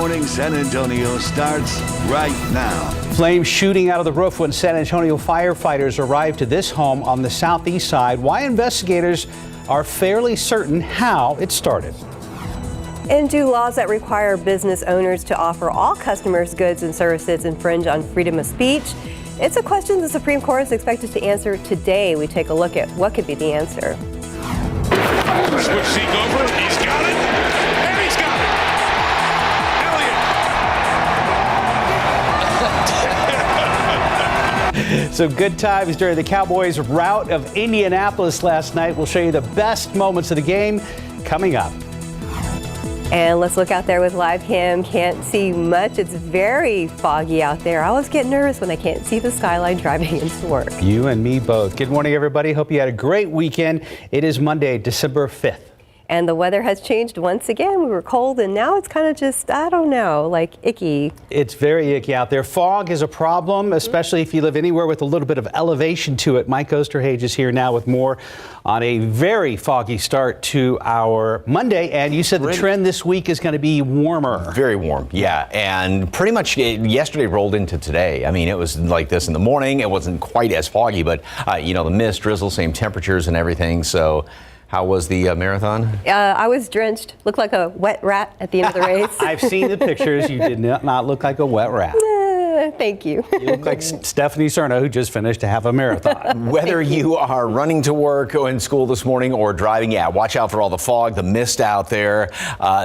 Morning San Antonio starts right now. Flames shooting out of the roof when San Antonio firefighters arrived to this home on the southeast side. Why investigators are fairly certain how it started. And do laws that require business owners to offer all customers goods and services infringe on freedom of speech? It's a question the Supreme Court is expected to answer today. We take a look at what could be the answer. Switching over, he's got it, and he's got it. Elliott. So good times during the Cowboys' rout of Indianapolis last night. We'll show you the best moments of the game coming up. And let's look out there with live cam. Can't see much. It's very foggy out there. I always get nervous when I can't see the skyline driving into work. You and me both. Good morning, everybody. Hope you had a great weekend. It is Monday, December 5th. And the weather has changed once again. We were cold and now it's kind of just, I don't know, like icky. It's very icky out there. Fog is a problem, especially if you live anywhere with a little bit of elevation to it. Mike Osterhage is here now with more on a very foggy start to our Monday. And you said the trend this week is going to be warmer. Very warm, yeah. And pretty much yesterday rolled into today. I mean, it was like this in the morning. It wasn't quite as foggy, but, the mist, drizzle, same temperatures and everything. So how was the marathon? I was drenched. Looked like a wet rat at the end of the race. I've seen the pictures. You did not look like a wet rat. Thank you. You look like Stephanie Cerna, who just finished to have a marathon. Whether you are running to work or in school this morning or driving, watch out for all the fog, the mist out there.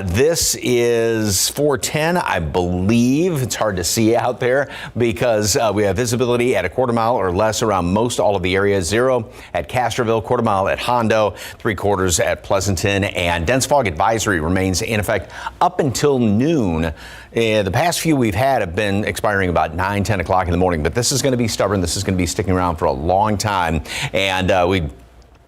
This is 410, I believe. It's hard to see out there because we have visibility at a quarter mile or less around most all of the areas. 0 at Castroville, quarter mile at Hondo, 3/4 at Pleasanton, and dense fog advisory remains in effect up until noon. The past few we've had have been expiring about 9, 10 o'clock in the morning, but this is going to be stubborn. This is going to be sticking around for a long time. And we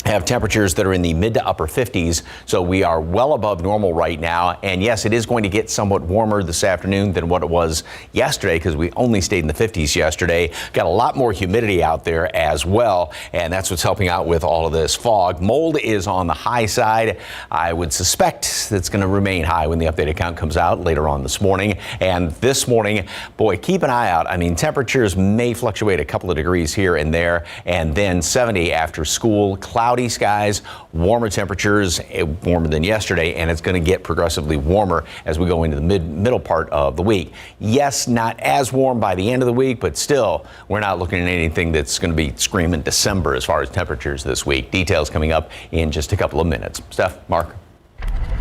have temperatures that are in the mid to upper 50s, so we are well above normal right now. And yes, it is going to get somewhat warmer this afternoon than what it was yesterday because we only stayed in the 50s yesterday. Got a lot more humidity out there as well, and that's what's helping out with all of this fog. Mold is on the high side. I would suspect that's going to remain high when the updated count comes out later on this morning. And this morning, boy, keep an eye out. I mean, temperatures may fluctuate a couple of degrees here and there, and then 70 after school. Cloudy skies, warmer temperatures, warmer than yesterday, and it's going to get progressively warmer as we go into the middle part of the week. Yes, not as warm by the end of the week, but still, we're not looking at anything that's going to be screaming December as far as temperatures this week. Details coming up in just a couple of minutes. Steph, Mark.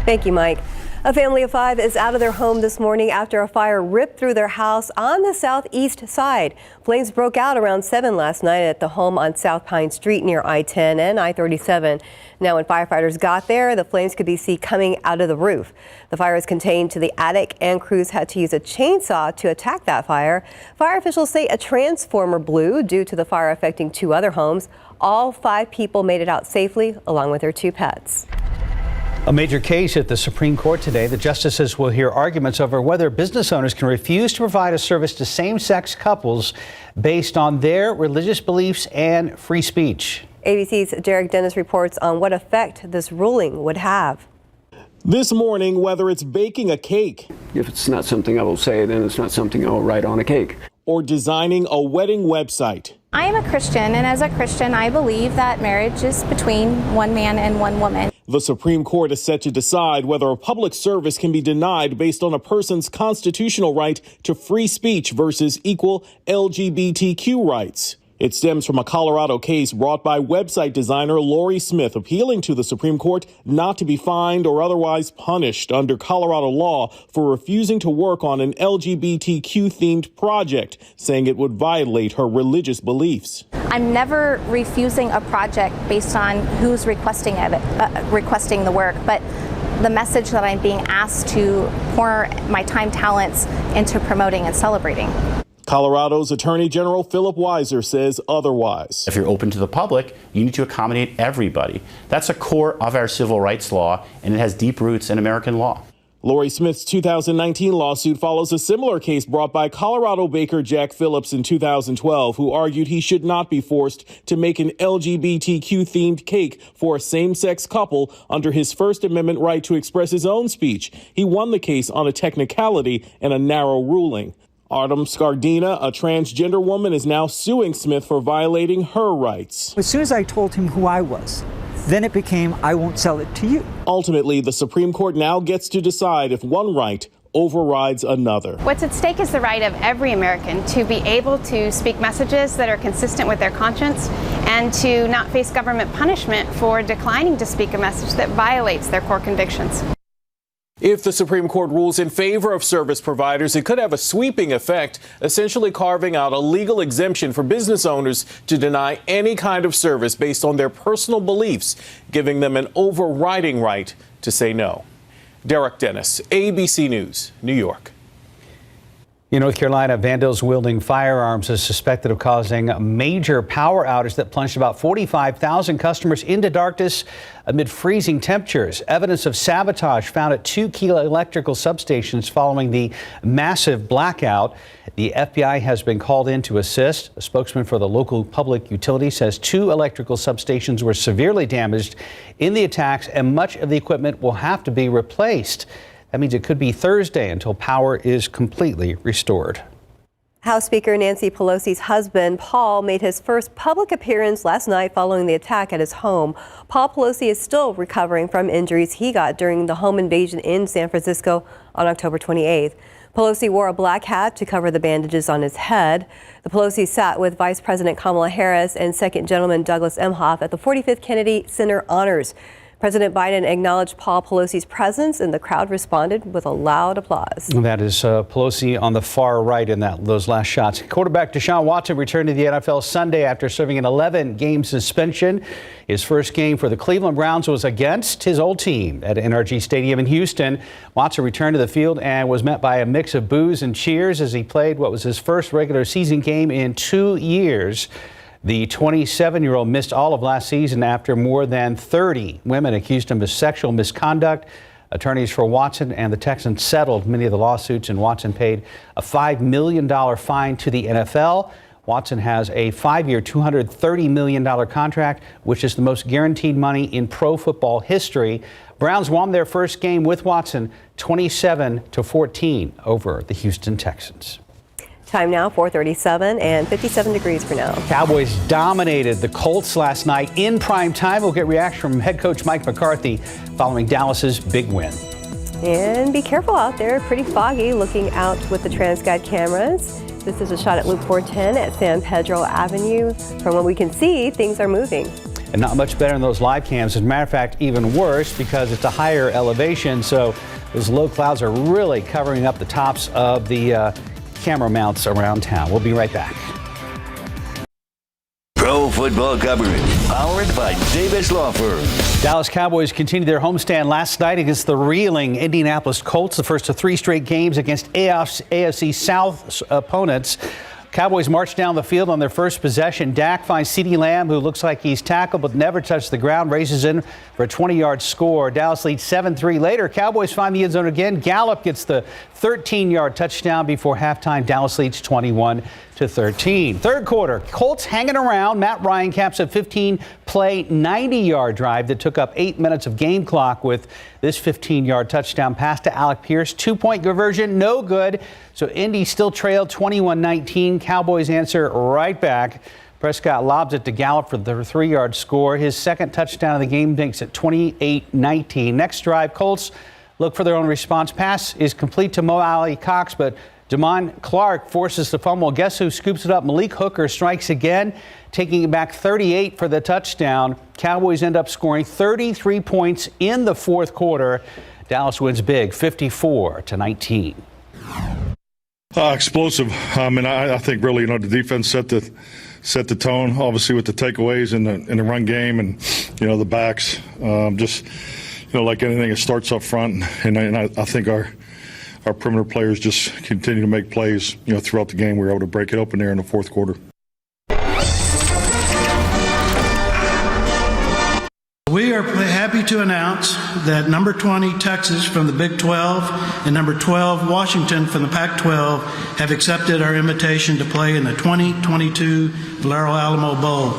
Thank you, Mike. A family of 5 is out of their home this morning after a fire ripped through their house on the southeast side. Flames broke out around 7 last night at the home on South Pine Street near I-10 and I-37. Now, when firefighters got there, the flames could be seen coming out of the roof. The fire is contained to the attic, and crews had to use a chainsaw to attack that fire. Fire officials say a transformer blew due to the fire affecting 2 other homes. All 5 people made it out safely, along with their 2 pets. A major case at the Supreme Court today. The justices will hear arguments over whether business owners can refuse to provide a service to same-sex couples based on their religious beliefs and free speech. ABC's Derek Dennis reports on what effect this ruling would have. This morning, whether it's baking a cake. If it's not something I will say, then it's not something I will write on a cake. Or designing a wedding website. I am a Christian, and as a Christian, I believe that marriage is between one man and one woman. The Supreme Court is set to decide whether a public service can be denied based on a person's constitutional right to free speech versus equal LGBTQ rights. It stems from a Colorado case brought by website designer Lori Smith, appealing to the Supreme Court not to be fined or otherwise punished under Colorado law for refusing to work on an LGBTQ-themed project, saying it would violate her religious beliefs. I'm never refusing a project based on who's requesting the work, but the message that I'm being asked to pour my time, talents into promoting and celebrating. Colorado's Attorney General Philip Weiser says otherwise. If you're open to the public, you need to accommodate everybody. That's a core of our civil rights law, and it has deep roots in American law. Lori Smith's 2019 lawsuit follows a similar case brought by Colorado baker Jack Phillips in 2012, who argued he should not be forced to make an LGBTQ-themed cake for a same-sex couple under his First Amendment right to express his own speech. He won the case on a technicality and a narrow ruling. Autumn Scardina, a transgender woman, is now suing Smith for violating her rights. As soon as I told him who I was, then it became, I won't sell it to you. Ultimately, the Supreme Court now gets to decide if one right overrides another. What's at stake is the right of every American to be able to speak messages that are consistent with their conscience and to not face government punishment for declining to speak a message that violates their core convictions. If the Supreme Court rules in favor of service providers, it could have a sweeping effect, essentially carving out a legal exemption for business owners to deny any kind of service based on their personal beliefs, giving them an overriding right to say no. Derek Dennis, ABC News, New York. In North Carolina, vandals wielding firearms is suspected of causing a major power outage that plunged about 45,000 customers into darkness amid freezing temperatures. Evidence of sabotage found at 2 key electrical substations following the massive blackout. The FBI has been called in to assist. A spokesman for the local public utility says 2 electrical substations were severely damaged in the attacks and much of the equipment will have to be replaced. That means it could be Thursday until power is completely restored. House Speaker Nancy Pelosi's husband, Paul, made his first public appearance last night following the attack at his home. Paul Pelosi is still recovering from injuries he got during the home invasion in San Francisco on October 28th. Pelosi wore a black hat to cover the bandages on his head. The Pelosi sat with Vice President Kamala Harris and Second Gentleman Douglas Emhoff at the 45th Kennedy Center Honors. President Biden acknowledged Paul Pelosi's presence, and the crowd responded with a loud applause. That is Pelosi on the far right in those last shots. Quarterback Deshaun Watson returned to the NFL Sunday after serving an 11-game suspension. His first game for the Cleveland Browns was against his old team at NRG Stadium in Houston. Watson returned to the field and was met by a mix of boos and cheers as he played what was his first regular season game in 2 years. The 27-year-old missed all of last season after more than 30 women accused him of sexual misconduct. Attorneys for Watson and the Texans settled many of the lawsuits, and Watson paid a $5 million fine to the NFL. Watson has a 5-year, $230 million contract, which is the most guaranteed money in pro football history. Browns won their first game with Watson 27-14 over the Houston Texans. Time now, 4:37 and 57 degrees for now. Cowboys dominated the Colts last night in prime time. We'll get reaction from head coach Mike McCarthy following Dallas's big win. And be careful out there, pretty foggy looking out with the TransGuide cameras. This is a shot at Loop 410 at San Pedro Avenue. From what we can see, things are moving. And not much better in those live cams. As a matter of fact, even worse because it's a higher elevation. So those low clouds are really covering up the tops of the camera mounts around town. We'll be right back. Pro football coverage powered by Davis Law Firm. Dallas Cowboys continued their homestand last night against the reeling Indianapolis Colts, the first of 3 straight games against AFC South opponents. Cowboys marched down the field on their first possession. Dak finds CeeDee Lamb, who looks like he's tackled but never touched the ground, races in for a 20-yard score. Dallas leads 7-3 later. Cowboys find the end zone again. Gallup gets the 13-yard touchdown before halftime. Dallas leads 21-13. Third quarter, Colts hanging around. Matt Ryan caps a 15-play, 90-yard drive that took up 8 minutes of game clock with this 15-yard touchdown pass to Alec Pierce. 2-point conversion, no good. So Indy still trailed 21-19. Cowboys answer right back. Prescott lobs it to Gallup for the 3-yard score. His second touchdown of the game makes it 28-19. Next drive, Colts look for their own response. Pass is complete to Mo Alley Cox, but Damon Clark forces the fumble. Guess who scoops it up? Malik Hooker strikes again, taking it back 38 for the touchdown. Cowboys end up scoring 33 points in the fourth quarter. Dallas wins big, 54-19. Explosive. I mean, I think really, the defense set the tone, obviously with the takeaways in the run game and, the backs. Just, like anything, it starts up front. And I think our perimeter players just continue to make plays, throughout the game. We were able to break it open there in the fourth quarter. We are happy to announce that number 20 Texas from the Big 12 and number 12 Washington from the Pac-12 have accepted our invitation to play in the 2022 Valero Alamo Bowl.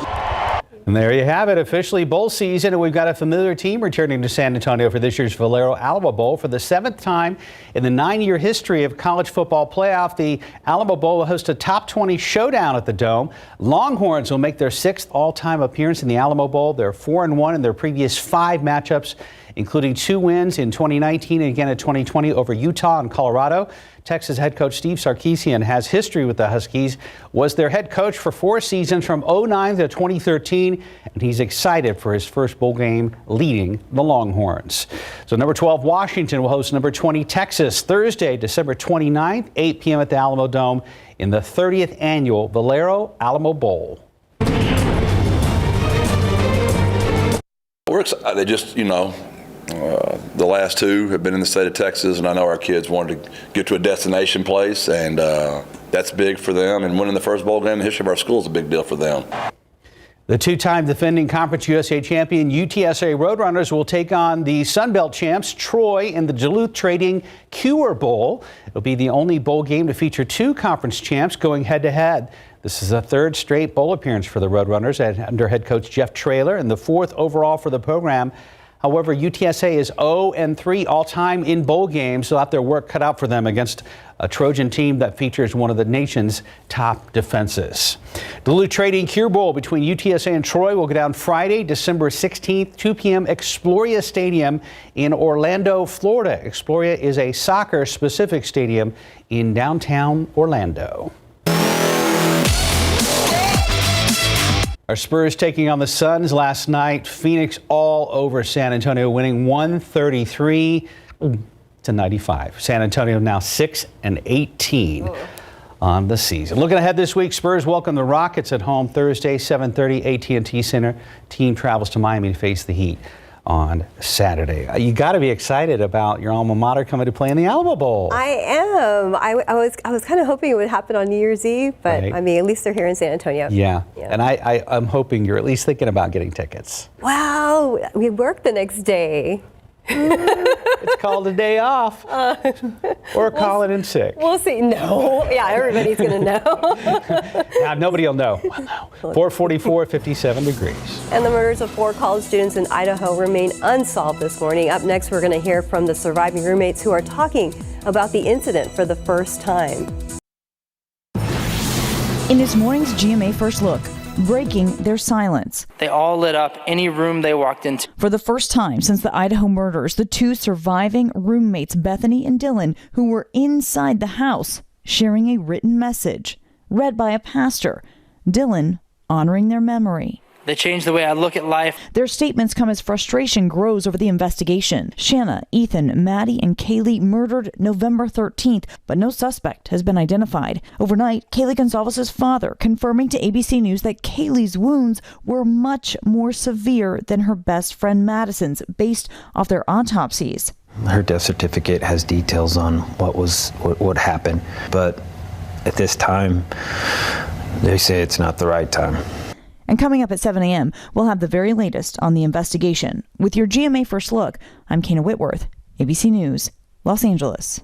And there you have it, officially bowl season, and we've got a familiar team returning to San Antonio for this year's Valero Alamo Bowl. For the 7th time in the 9-year history of college football playoff, the Alamo Bowl will host a top 20 showdown at the Dome. Longhorns will make their 6th all-time appearance in the Alamo Bowl. They're 4-1 in their previous 5 matchups, including 2 wins in 2019 and again in 2020 over Utah and Colorado. Texas head coach Steve Sarkisian has history with the Huskies, was their head coach for 4 seasons from 2009 to 2013, and he's excited for his first bowl game leading the Longhorns. So number 12 Washington will host number 20 Texas Thursday, December 29th, 8 p.m. at the Alamo Dome in the 30th annual Valero Alamo Bowl. We're excited. They just, the last 2 have been in the state of Texas, and I know our kids wanted to get to a destination place, and that's big for them. And winning the first bowl game in the history of our school is a big deal for them. The 2-time defending Conference USA champion UTSA Roadrunners will take on the Sun Belt champs Troy in the Duluth Trading Cure Bowl. It'll be the only bowl game to feature 2 conference champs going head-to-head. This is a 3rd straight bowl appearance for the Roadrunners under head coach Jeff Traylor and the 4th overall for the program. However, UTSA is 0-3 all-time in bowl games. They'll have their work cut out for them against a Trojan team that features one of the nation's top defenses. Duluth Trading Cure Bowl between UTSA and Troy will go down Friday, December 16th, 2 p.m. Exploria Stadium in Orlando, Florida. Exploria is a soccer-specific stadium in downtown Orlando. Our Spurs taking on the Suns last night. Phoenix all over San Antonio, winning 133-95. San Antonio now 6-18 on the season. Looking ahead this week, Spurs welcome the Rockets at home Thursday, 7:30, AT&T Center. Team travels to Miami to face the Heat on Saturday. You got to be excited about your alma mater coming to play in the Alamo Bowl. I am. I was kind of hoping it would happen on New Year's Eve, but right. I mean, at least they're here in San Antonio. Yeah. And I'm hoping you're at least thinking about getting tickets. Wow, we work the next day. It's called a day off. Or call it in sick. We'll see. No. Yeah, everybody's going to know. Yeah, nobody will know. 444, 57 degrees. And the murders of 4 college students in Idaho remain unsolved this morning. Up next, we're going to hear from the surviving roommates who are talking about the incident for the first time. In this morning's GMA First Look, breaking their silence. They all lit up any room they walked into. For the first time since the Idaho murders, the 2 surviving roommates, Bethany and Dylan, who were inside the house, sharing a written message, read by a pastor. Dylan honoring their memory. They changed the way I look at life. Their statements come as frustration grows over the investigation. Shanna, Ethan, Maddie, and Kaylee murdered November 13th, but no suspect has been identified. Overnight, Kaylee Gonzalez's father confirming to ABC News that Kaylee's wounds were much more severe than her best friend Madison's, based off their autopsies. Her death certificate has details on what happened, but at this time, they say it's not the right time. And coming up at 7 a.m., we'll have the very latest on the investigation. With your GMA First Look, I'm Kana Whitworth, ABC News, Los Angeles.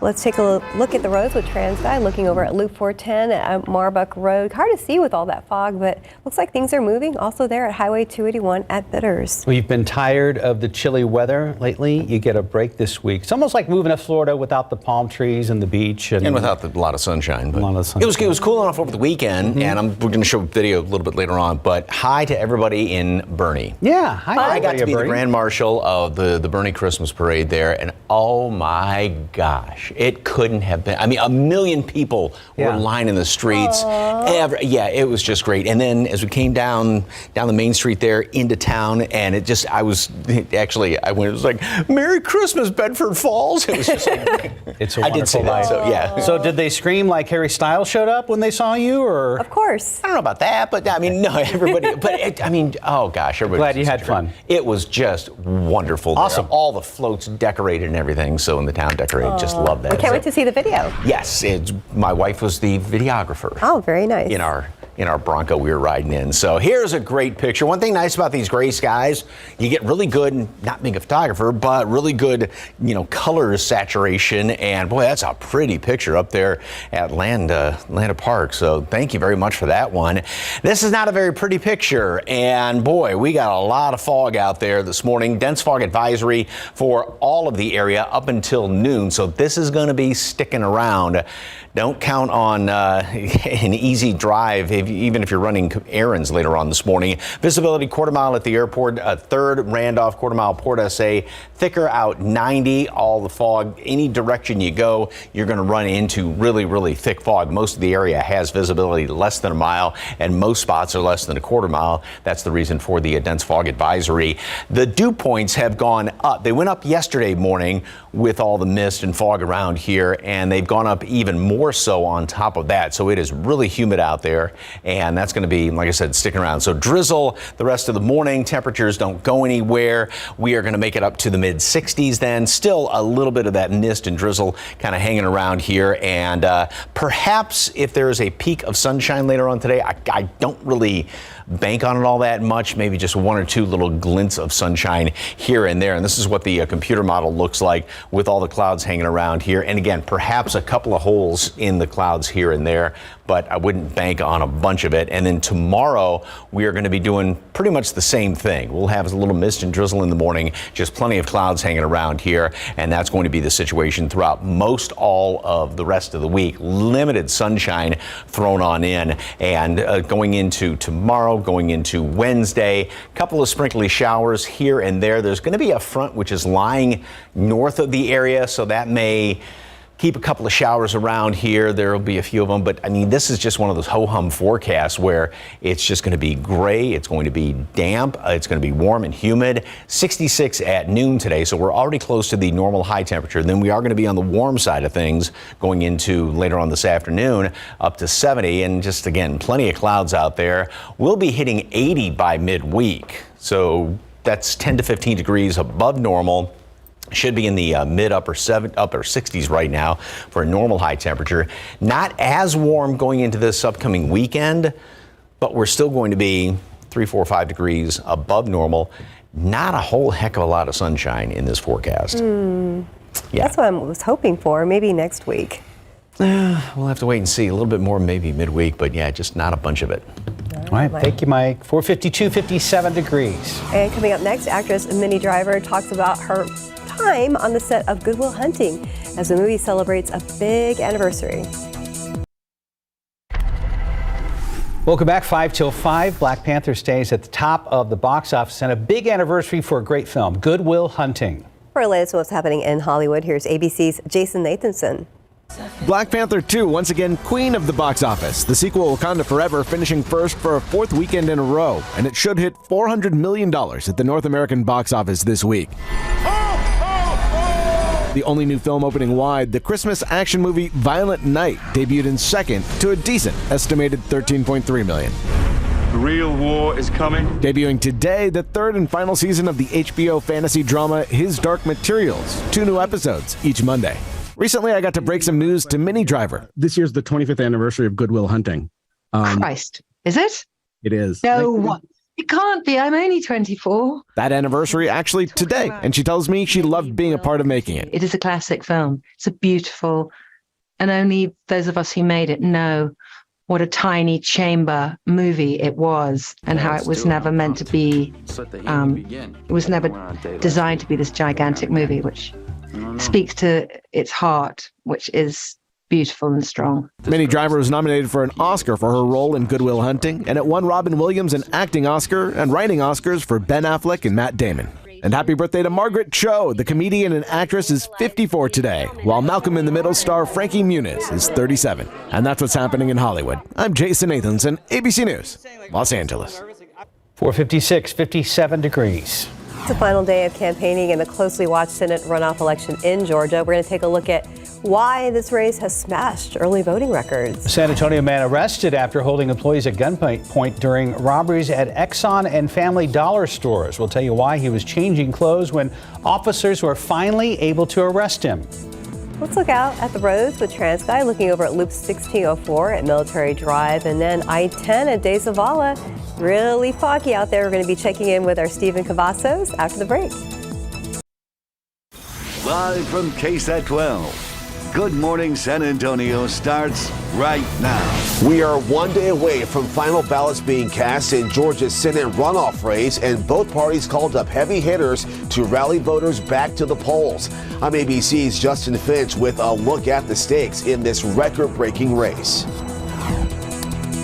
Let's take a look at the roads with TransGuide, looking over at Loop 410 at Marbuck Road. Hard to see with all that fog, but looks like things are moving. Also there at Highway 281 at Bitters. We've been tired of the chilly weather lately. You get a break this week. It's almost like moving to Florida without the palm trees and the beach. And without a lot of sunshine. But a lot of sunshine. It was cool enough over the weekend, and we're going to show a video a little bit later on, but hi to everybody in Bernie. Yeah, hi. I got to be the Grand Marshal of the Bernie Christmas Parade there, and oh my gosh. It couldn't have been. I mean, 1 million people were lining the streets. It was just great. And then as we came down the main street there into town, and it was like, Merry Christmas, Bedford Falls. It was just like, it's a I did say that. So yeah. So did they scream like Harry Styles showed up when they saw you, or? Of course. I don't know about that, but I mean, no, everybody. But oh gosh, everybody. Glad you had fun. It was just wonderful. Awesome. There. All the floats decorated and everything. So in the town decorated, just love that. We can't wait to see the video. Yes, my wife was the videographer. Oh, very nice. In our in our Bronco we were riding in. So here's a great picture. One thing nice about these gray skies, you get really good, not being a photographer, but really good, color saturation. And boy, that's a pretty picture up there at Land Park. So thank you very much for that one. This is not a very pretty picture. And boy, we got a lot of fog out there this morning. Dense fog advisory for all of the area up until noon. So this is going to be sticking around. Don't count on an easy drive, even if you're running errands later on this morning. Visibility quarter mile at the airport, 3rd Randolph, quarter mile Port SA, thicker out 90. All the fog, any direction you go, you're going to run into really, really thick fog. Most of the area has visibility less than a mile, and most spots are less than a quarter mile. That's the reason for the dense fog advisory. The dew points have gone up. They went up yesterday morning with all the mist and fog around here, and they've gone up even more so on top of that. So it is really humid out there, and that's going to be, like I said, sticking around. So drizzle the rest of the morning. Temperatures don't go anywhere. We are going to make it up to the mid 60s then. Still a little bit of that mist and drizzle kind of hanging around here. And perhaps if there is a peak of sunshine later on today, I don't really bank on it all that much. Maybe just 1 or 2 little glints of sunshine here and there. And this is what the computer model looks like with all the clouds hanging around here. And again, perhaps a couple of holes in the clouds here and there, but I wouldn't bank on a bunch of it. And then tomorrow we are going to be doing pretty much the same thing. We'll have a little mist and drizzle in the morning, just plenty of clouds hanging around here. And that's going to be the situation throughout most all of the rest of the week. Limited sunshine thrown on in, and going into tomorrow, going into Wednesday, a couple of sprinkly showers here and there. There's going to be a front which is lying north of the area, so that may keep a couple of showers around here. There will be a few of them, but I mean, this is just one of those ho-hum forecasts where it's just going to be gray, it's going to be damp, it's going to be warm and humid. 66 at noon today, so we're already close to the normal high temperature. Then we are going to be on the warm side of things going into later on this afternoon, up to 70, and just again, plenty of clouds out there. We'll be hitting 80 by midweek, so that's 10 to 15 degrees above normal. Should be in the upper 60s right now for a normal high temperature. Not as warm going into this upcoming weekend, but we're still going to be 3, 4, 5 degrees above normal. Not a whole heck of a lot of sunshine in this forecast. Yeah. That's what I was hoping for, maybe next week. We'll have to wait and see. A little bit more maybe midweek, but yeah, just not a bunch of it. All right, thank you, Mike. 452, 57 degrees. And coming up next, actress Minnie Driver talks about her time on the set of Good Will Hunting as the movie celebrates a big anniversary. Welcome back. 5 till 5. Black Panther stays at the top of the box office and a big anniversary for a great film, Good Will Hunting. For our latest what's happening in Hollywood, here's ABC's Jason Nathanson. Black Panther 2, once again, queen of the box office. The sequel, Wakanda Forever, finishing first for a 4th weekend in a row, and it should hit $400 million at the North American box office this week. The only new film opening wide, the Christmas action movie Violent Night, debuted in second to a decent estimated $13.3 million. The real war is coming. Debuting today, the 3rd and final season of the HBO fantasy drama His Dark Materials, 2 new episodes each Monday. Recently, I got to break some news to Minnie Driver. This year's the 25th anniversary of Good Will Hunting. Christ, is it? It is. No, it can't be. I'm only 24. That anniversary actually today, and she tells me she loved being a part of making it. It is a classic film. It's a beautiful, and only those of us who made it know what a tiny chamber movie it was, and how it was never meant to be. It was never designed to be this gigantic movie, which speaks to its heart, which is beautiful and strong. Minnie Driver was nominated for an Oscar for her role in Good Will Hunting, and it won Robin Williams an acting Oscar and writing Oscars for Ben Affleck and Matt Damon. And happy birthday to Margaret Cho. The comedian and actress is 54 today, while Malcolm in the Middle star Frankie Muniz is 37. And that's what's happening in Hollywood. I'm Jason Nathanson, ABC News, Los Angeles. 456, 57 degrees. It's the final day of campaigning in the closely watched Senate runoff election in Georgia. We're going to take a look at why this race has smashed early voting records. A San Antonio man arrested after holding employees at gunpoint during robberies at Exxon and Family Dollar stores. We'll tell you why he was changing clothes when officers were finally able to arrest him. Let's look out at the roads with TransGuide, looking over at Loop 1604 at Military Drive, and then I-10 at De Zavala. Really foggy out there. We're going to be checking in with our Stephen Cavazos after the break. Live from KSAT 12. Good Morning San Antonio starts right now. We are one day away from final ballots being cast in Georgia's Senate runoff race, and both parties called up heavy hitters to rally voters back to the polls. I'm ABC's Justin Finch with a look at the stakes in this record-breaking race.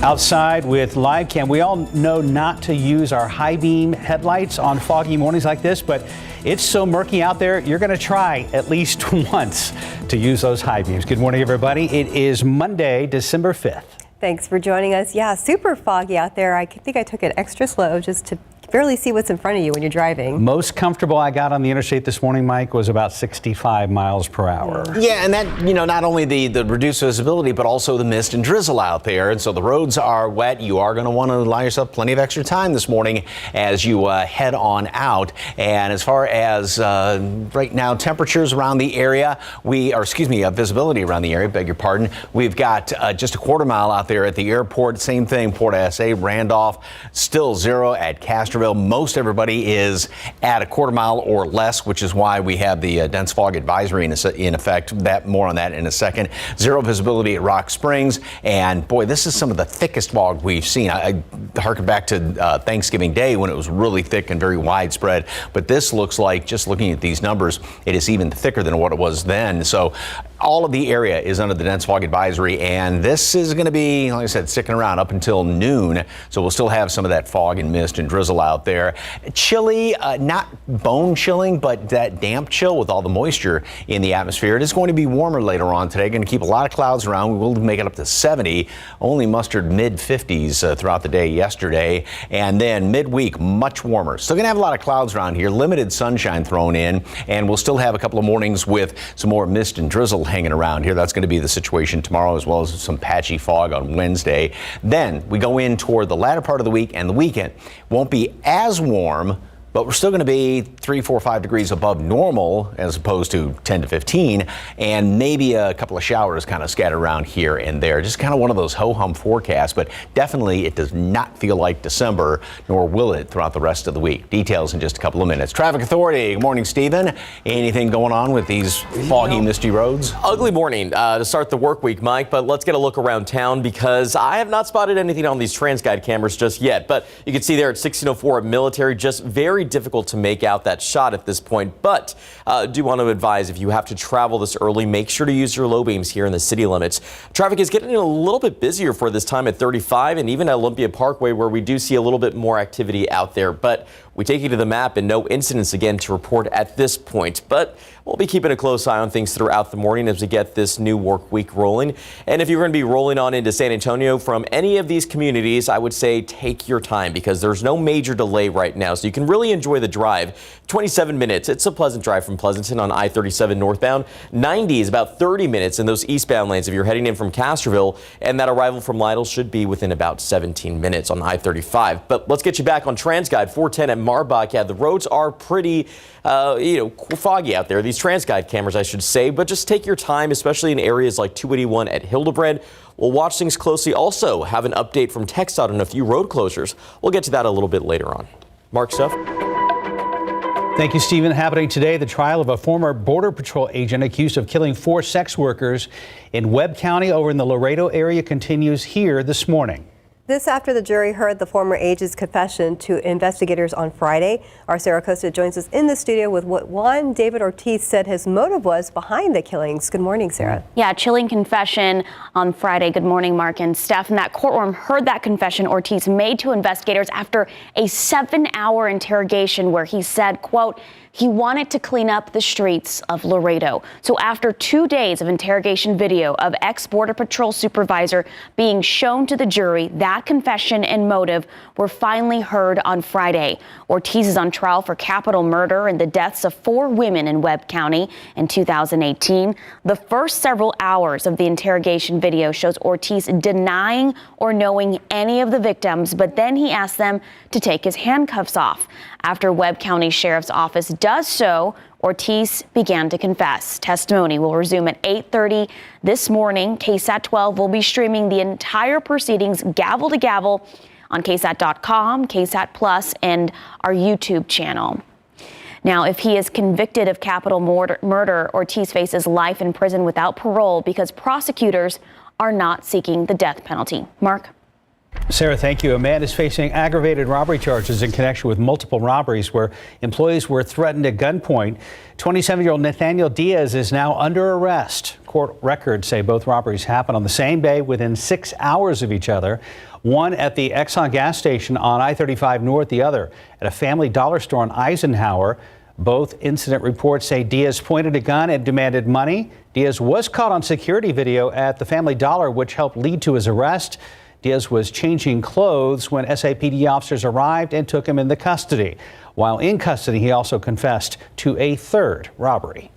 Outside with live cam, we all know not to use our high beam headlights on foggy mornings like this, but it's so murky out there, you're going to try at least once to use those high beams. Good morning, everybody. It is Monday, December 5th. Thanks for joining us. Yeah, super foggy out there. I think I took it extra slow just to barely see what's in front of you when you're driving. Most comfortable I got on the interstate this morning, Mike, was about 65 miles per hour. Yeah, and that, not only the reduced visibility, but also the mist and drizzle out there. And so the roads are wet. You are going to want to allow yourself plenty of extra time this morning as you head on out. And as far as right now, temperatures around the area, visibility around the area, beg your pardon. We've got just a quarter mile out there at the airport. Same thing, Port SA, Randolph, still 0 at Castro. Most everybody is at a quarter mile or less, which is why we have the dense fog advisory in effect. More on that in a second. 0 visibility at Rock Springs. And boy, this is some of the thickest fog we've seen. I harken back to Thanksgiving Day when it was really thick and very widespread. But this looks like, just looking at these numbers, it is even thicker than what it was then. So all of the area is under the dense fog advisory, and this is going to be, like I said, sticking around up until noon. So we'll still have some of that fog and mist and drizzle out there. Chilly, not bone chilling, but that damp chill with all the moisture in the atmosphere. It is going to be warmer later on today. Going to keep a lot of clouds around. We will make it up to 70. Only mustered mid-50s throughout the day yesterday. And then midweek, much warmer. Still going to have a lot of clouds around here. Limited sunshine thrown in. And we'll still have a couple of mornings with some more mist and drizzle hanging around here. That's going to be the situation tomorrow, as well as some patchy fog on Wednesday. Then we go in toward the latter part of the week, and the weekend won't be as warm, but we're still going to be 3, 4, 5 degrees above normal as opposed to 10 to 15, and maybe a couple of showers kind of scattered around here and there. Just kind of one of those ho-hum forecasts, but definitely it does not feel like December, nor will it throughout the rest of the week. Details in just a couple of minutes. Traffic Authority, good morning, Stephen. Anything going on with these foggy, misty roads? Ugly morning to start the work week, Mike, but let's get a look around town because I have not spotted anything on these TransGuide cameras just yet, but you can see there at 1604 at Military, just very difficult to make out that shot at this point, but do want to advise if you have to travel this early, make sure to use your low beams here in the city limits. Traffic is getting a little bit busier for this time at 35 and even at Olympia Parkway, where we do see a little bit more activity out there, but we take you to the map and no incidents again to report at this point, but we'll be keeping a close eye on things throughout the morning as we get this new work week rolling. And if you're going to be rolling on into San Antonio from any of these communities, I would say take your time because there's no major delay right now. So you can really enjoy the drive. 27 minutes. It's a pleasant drive from Pleasanton on I-37 northbound. 90 is about 30 minutes in those eastbound lanes if you're heading in from Castroville. And that arrival from Lytle should be within about 17 minutes on I-35. But let's get you back on TransGuide 410 at Marbach. Yeah, the roads are pretty foggy out there. These TransGuide cameras, I should say, but just take your time, especially in areas like 281 at Hildebrand. We'll watch things closely. Also have an update from TxDOT on a few road closures. We'll get to that a little bit later on. Mark, Steph. Thank you, Stephen. Happening today, the trial of a former Border Patrol agent accused of killing 4 sex workers in Webb County over in the Laredo area continues here this morning. This after the jury heard the former agent's confession to investigators on Friday. Our Sarah Costa joins us in the studio with what Juan David Ortiz said his motive was behind the killings. Good morning, Sarah. Yeah, chilling confession on Friday. Good morning, Mark and Steph. And that courtroom heard that confession Ortiz made to investigators after a 7-hour interrogation where he said, quote, he wanted to clean up the streets of Laredo. So after 2 days of interrogation video of ex-Border Patrol supervisor being shown to the jury, that confession and motive were finally heard on Friday. Ortiz is on trial for capital murder and the deaths of 4 women in Webb County in 2018. The first several hours of the interrogation video shows Ortiz denying or knowing any of the victims, but then he asked them to take his handcuffs off. After Webb County Sheriff's Office does so, Ortiz began to confess. Testimony will resume at 8:30 this morning. KSAT 12 will be streaming the entire proceedings gavel to gavel on KSAT.com, KSAT Plus, and our YouTube channel. Now, if he is convicted of capital murder, Ortiz faces life in prison without parole because prosecutors are not seeking the death penalty. Mark? Sarah, thank you. A man is facing aggravated robbery charges in connection with multiple robberies where employees were threatened at gunpoint. 27-year-old Nathaniel Diaz is now under arrest. Court records say both robberies happened on the same day within 6 hours of each other. One at the Exxon gas station on I-35 North, the other at a Family Dollar store on Eisenhower. Both incident reports say Diaz pointed a gun and demanded money. Diaz was caught on security video at the Family Dollar, which helped lead to his arrest. Diaz was changing clothes when SAPD officers arrived and took him into custody. While in custody, he also confessed to a third robbery.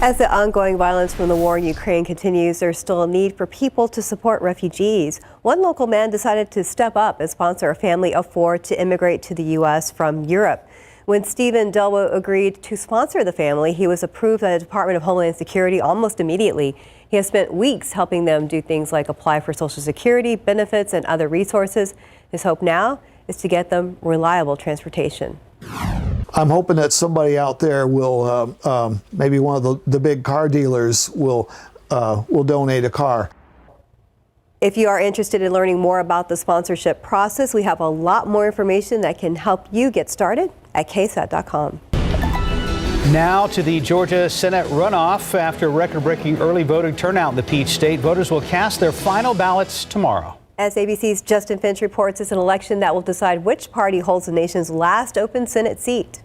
As the ongoing violence from the war in Ukraine continues, there's still a need for people to support refugees. One local man decided to step up and sponsor a family of 4 to immigrate to the U.S. from Europe. When Stephen Delwo agreed to sponsor the family, he was approved by the Department of Homeland Security almost immediately. He has spent weeks helping them do things like apply for Social Security, benefits, and other resources. His hope now is to get them reliable transportation. I'm hoping that somebody out there will, maybe one of the big car dealers will donate a car. If you are interested in learning more about the sponsorship process, we have a lot more information that can help you get started at KSAT.com. Now to the Georgia Senate runoff. After record-breaking early voting turnout in the Peach State, voters will cast their final ballots tomorrow. As ABC's Justin Finch reports, it's an election that will decide which party holds the nation's last open Senate seat.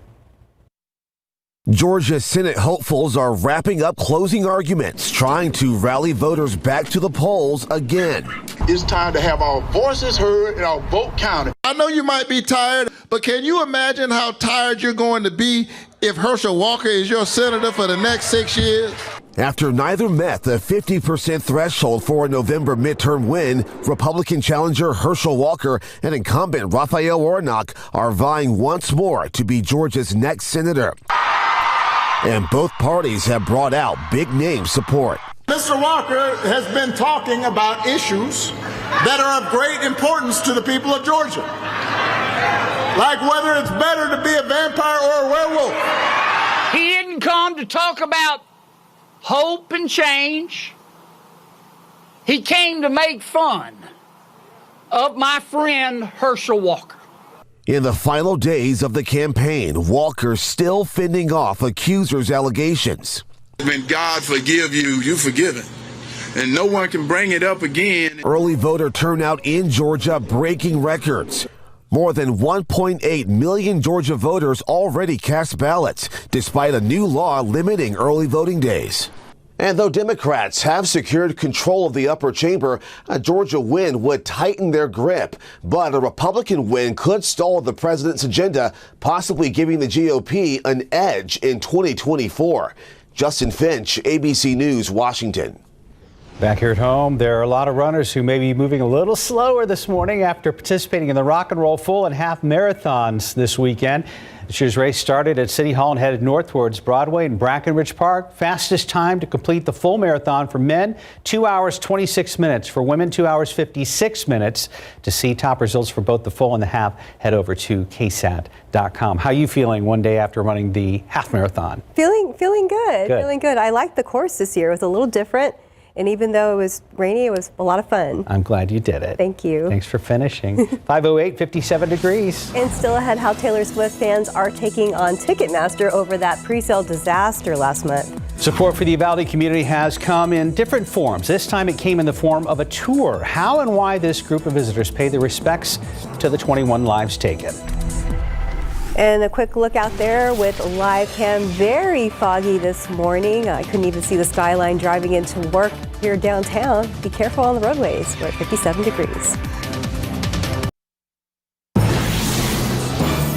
Georgia Senate hopefuls are wrapping up closing arguments, trying to rally voters back to the polls again. It's time to have our voices heard and our vote counted. I know you might be tired, but can you imagine how tired you're going to be if Herschel Walker is your senator for the next 6 years? After neither met the 50% threshold for a November midterm win, Republican challenger Herschel Walker and incumbent Raphael Warnock are vying once more to be Georgia's next senator. And both parties have brought out big name support. Mr. Walker has been talking about issues that are of great importance to the people of Georgia. Like whether it's better to be a vampire or a werewolf. He didn't come to talk about hope and change. He came to make fun of my friend Herschel Walker. In the final days of the campaign, Walker still fending off accusers' allegations. When God forgive you, you forgiven. And no one can bring it up again. Early voter turnout in Georgia breaking records. More than 1.8 million Georgia voters already cast ballots, despite a new law limiting early voting days. And though Democrats have secured control of the upper chamber, a Georgia win would tighten their grip. But a Republican win could stall the president's agenda, possibly giving the GOP an edge in 2024. Justin Finch, ABC News, Washington. Back here at home, there are a lot of runners who may be moving a little slower this morning after participating in the Rock and Roll full and half marathons this weekend. This year's race started at City Hall and headed north towards Broadway and Brackenridge Park. Fastest time to complete the full marathon for men, 2 hours 26 minutes. For women, 2 hours 56 minutes. To see top results for both the full and the half, head over to KSAT.com. How are you feeling one day after running the half marathon? Feeling good. Feeling good. I liked the course this year. It was a little different. And even though it was rainy, it was a lot of fun. I'm glad you did it. Thank you. Thanks for finishing. 5:08, 57 degrees. And still ahead, how Taylor Swift fans are taking on Ticketmaster over that pre-sale disaster last month. Support for the Uvalde community has come in different forms. This time it came in the form of a tour. How and why this group of visitors pay their respects to the 21 lives taken. And a quick look out there with live cam. Very foggy this morning. I couldn't even see the skyline driving into work here downtown. Be careful on the roadways. We're at 57 degrees.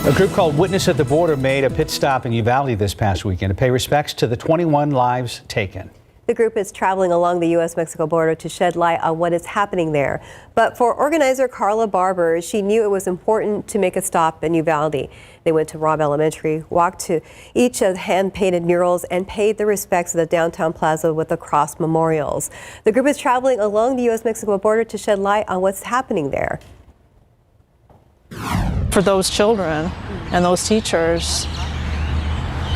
A group called Witness at the Border made a pit stop in Uvalde this past weekend to pay respects to the 21 lives taken. The group is traveling along the U.S.-Mexico border to shed light on what is happening there. But for organizer Carla Barber, she knew it was important to make a stop in Uvalde. They went to Robb Elementary, walked to each of the hand-painted murals, and paid their respects at the downtown plaza with the cross memorials. The group is traveling along the U.S.-Mexico border to shed light on what's happening there. For those children and those teachers,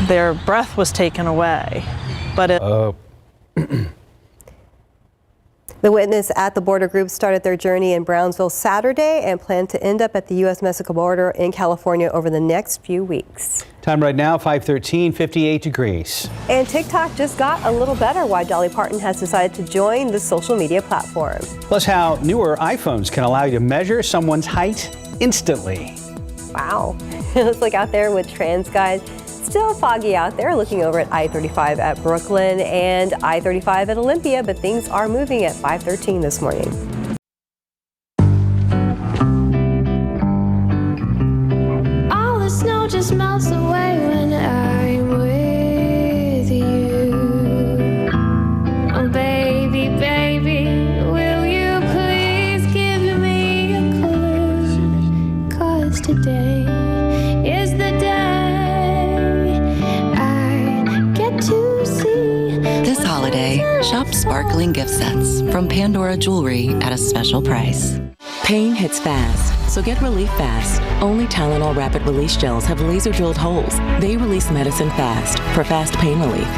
their breath was taken away. But The witness at the border group started their journey in Brownsville Saturday and plan to end up at the U.S.-Mexico border in California over the next few weeks. Time right now, 5:13, 58 degrees. And TikTok just got a little better why Dolly Parton has decided to join the social media platform. Plus how newer iPhones can allow you to measure someone's height instantly. Wow. It looks like out there with trans guys. Still foggy out there, looking over at I-35 at Brooklyn and I-35 at Olympia, but things are moving at 5:13 this morning. All the snow just melts away when I'm with you. Oh, baby, baby, will you please give me a clue? 'Cause today is the day This holiday, shop sparkling gift sets from Pandora Jewelry at a special price. Pain hits fast, so get relief fast. Only Tylenol Rapid Release Gels have laser drilled holes. They release medicine fast for fast pain relief.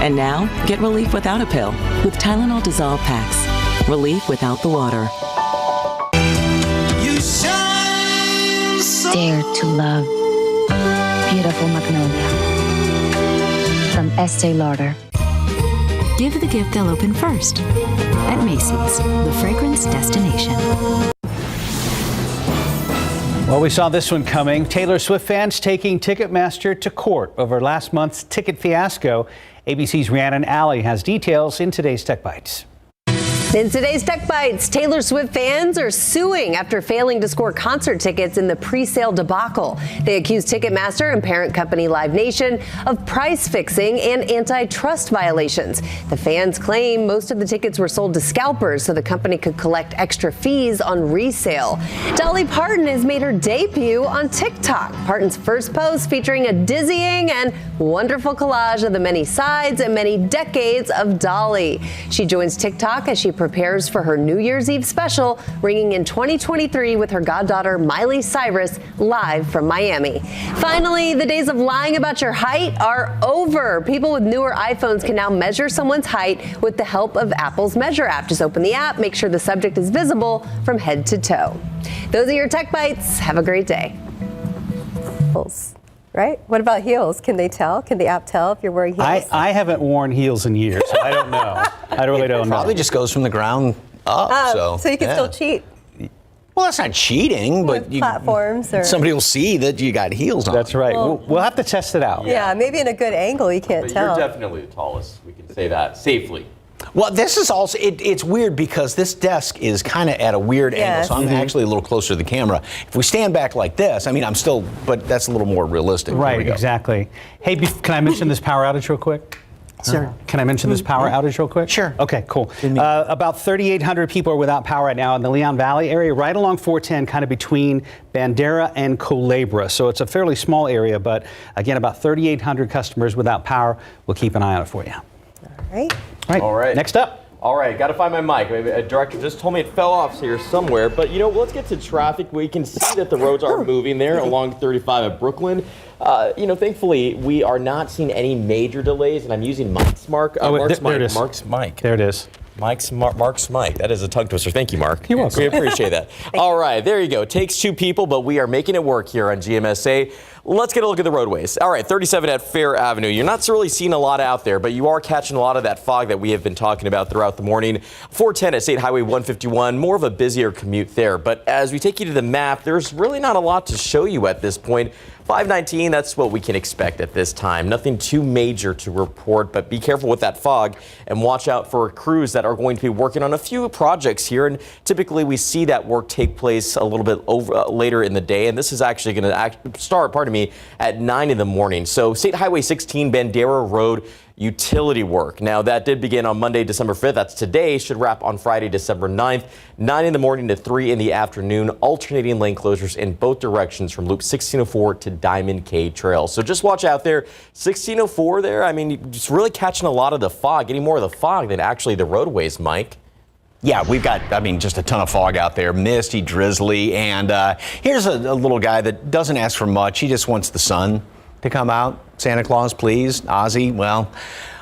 And now, get relief without a pill with Tylenol Dissolve Packs. Relief without the water. Dare to love. Beautiful Magnolia. From Estee Lauder. Give the gift they'll open first. At Macy's, the fragrance destination. Well, we saw this one coming. Taylor Swift fans taking Ticketmaster to court over last month's ticket fiasco. ABC's Rhiannon Alley has details in today's Tech Bites. In today's Tech Bites, Taylor Swift fans are suing after failing to score concert tickets in the pre-sale debacle. They accuse Ticketmaster and parent company Live Nation of price fixing and antitrust violations. The fans claim most of the tickets were sold to scalpers so the company could collect extra fees on resale. Dolly Parton has made her debut on TikTok. Parton's first post featuring a dizzying and wonderful collage of the many sides and many decades of Dolly. She joins TikTok as she prepares for her New Year's Eve special, ringing in 2023 with her goddaughter Miley Cyrus live from Miami. Finally, the days of lying about your height are over. People with newer iPhones can now measure someone's height with the help of Apple's Measure app. Just open the app, make sure the subject is visible from head to toe. Those are your Tech Bites. Have a great day. Right? What about heels? Can they tell? Can the app tell if you're wearing heels? I haven't worn heels in years, so I don't know. I really don't know. Probably just goes from the ground up. So you can still cheat. Well, that's not cheating, but platforms or somebody will see that you got heels on. That's right. We'll have to test it out. Yeah, maybe in a good angle you can't tell. You're definitely the tallest. We can say that safely. Well, this is also, it's weird because this desk is kind of at a weird angle, so I'm actually a little closer to the camera. If we stand back like this, I mean, I'm still, but that's a little more realistic. Right, exactly. Hey, can I mention this power outage real quick? Sure. Can I mention this power outage real quick? Sure. Okay, cool. About 3,800 people are without power right now in the Leon Valley area, right along 410, kind of between Bandera and Culebra. So it's a fairly small area, but again, about 3,800 customers without power. We'll keep an eye on it for you. All right. Next up. All right, got to find my mic. Maybe a director just told me it fell off here somewhere. But, let's get to traffic. We can see that the roads are moving there along 35 at Brooklyn. Thankfully, we are not seeing any major delays, and I'm using Mark's mic. There it is. Mark's mic. There it is. Mark's mic. That is a tongue twister. Thank you, Mark. You're welcome. We appreciate that. All right, there you go. Takes two people, but we are making it work here on GMSA. Let's get a look at the roadways. All right, 37 at Fair Avenue. You're not really seeing a lot out there, but you are catching a lot of that fog that we have been talking about throughout the morning. 410 at State Highway 151, more of a busier commute there. But as we take you to the map, there's really not a lot to show you at this point. 519, that's what we can expect at this time. Nothing too major to report, but be careful with that fog and watch out for crews that are going to be working on a few projects here. And typically we see that work take place a little bit later in the day. And this is actually going to start, at 9 in the morning. So State Highway 16, Bandera Road, utility work. Now, that did begin on Monday, December 5th. That's today. Should wrap on Friday, December 9th, 9 in the morning to 3 in the afternoon. Alternating lane closures in both directions from Loop 1604 to Diamond K Trail. So just watch out there. 1604 there, I mean, just really catching a lot of the fog, getting more of the fog than actually the roadways, Mike. Yeah, we've got, just a ton of fog out there, misty, drizzly, and here's a little guy that doesn't ask for much. He just wants the sun to come out. Santa Claus, please. Ozzy, well,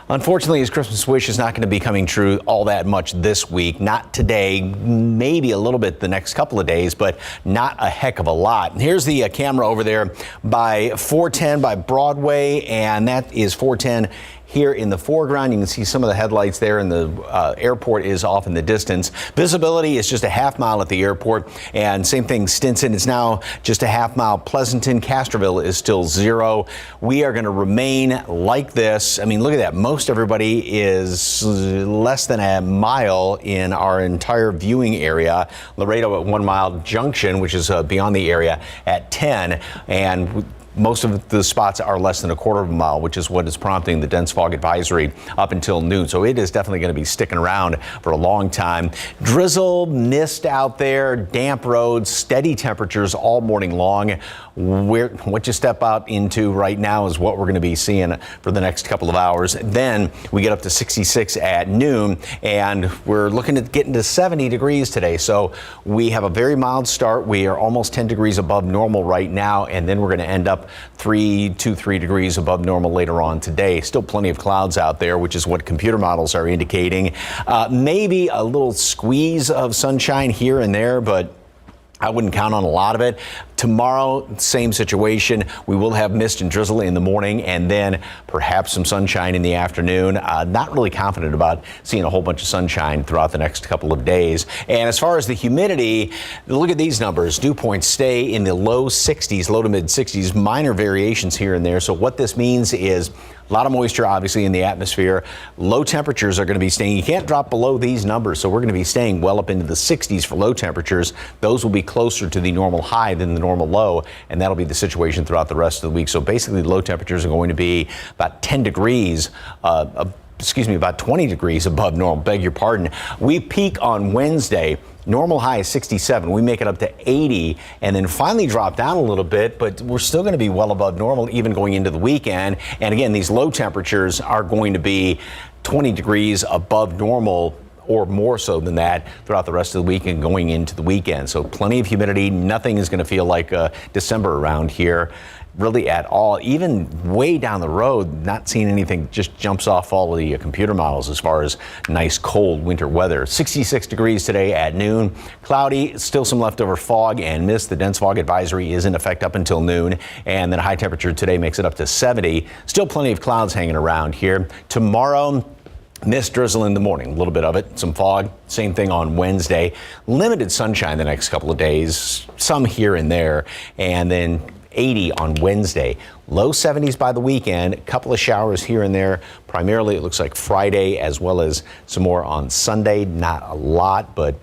unfortunately, his Christmas wish is not going to be coming true all that much this week. Not today, maybe a little bit the next couple of days, but not a heck of a lot. Here's the camera over there by 410 by Broadway, and that is 410 here in the foreground. You can see some of the headlights there, and the airport is off in the distance. Visibility is just a half mile at the airport, and same thing, Stinson is now just a half mile. Pleasanton, Castroville is still 0. We are going to remain like this. I mean, look at that. Most everybody is less than a mile in our entire viewing area. Laredo at 1 Mile Junction, which is beyond the area, at 10, and most of the spots are less than a quarter of a mile, which is what is prompting the dense fog advisory up until noon. So it is definitely going to be sticking around for a long time. Drizzle, mist out there, damp roads, steady temperatures all morning long. What you step out into right now is what we're going to be seeing for the next couple of hours. Then we get up to 66 at noon, and we're looking at getting to 70 degrees today. So we have a very mild start. We are almost 10 degrees above normal right now, and then we're going to end up 3 degrees above normal later on today. Still plenty of clouds out there, which is what computer models are indicating. Maybe a little squeeze of sunshine here and there, but I wouldn't count on a lot of it. Tomorrow, same situation. We will have mist and drizzle in the morning, and then perhaps some sunshine in the afternoon. Not really confident about seeing a whole bunch of sunshine throughout the next couple of days. And as far as the humidity, look at these numbers. Dew points stay in the low 60s, low to mid 60s, minor variations here and there. So what this means is a lot of moisture, obviously, in the atmosphere. Low temperatures are going to be staying. You can't drop below these numbers, so we're going to be staying well up into the 60s for low temperatures. Those will be closer to the normal high than the normal low, and that'll be the situation throughout the rest of the week. So basically, low temperatures are going to be about 10 degrees about 20 degrees above normal. Beg your pardon. We peak on Wednesday. Normal high is 67. We make it up to 80 and then finally drop down a little bit, but we're still going to be well above normal even going into the weekend. And again, these low temperatures are going to be 20 degrees above normal or more so than that throughout the rest of the week and going into the weekend. So plenty of humidity. Nothing is going to feel like December around here really at all. Even way down the road, not seeing anything just jumps off all of the computer models as far as nice cold winter weather. 66 degrees today at noon. Cloudy, still some leftover fog and mist. The dense fog advisory is in effect up until noon, and then high temperature today makes it up to 70. Still plenty of clouds hanging around here. Tomorrow, mist, drizzle in the morning, a little bit of it, some fog. Same thing on Wednesday. Limited sunshine the next couple of days, some here and there, and then 80 on Wednesday. Low 70s by the weekend. A couple of showers here and there. Primarily, it looks like Friday as well as some more on Sunday. Not a lot, but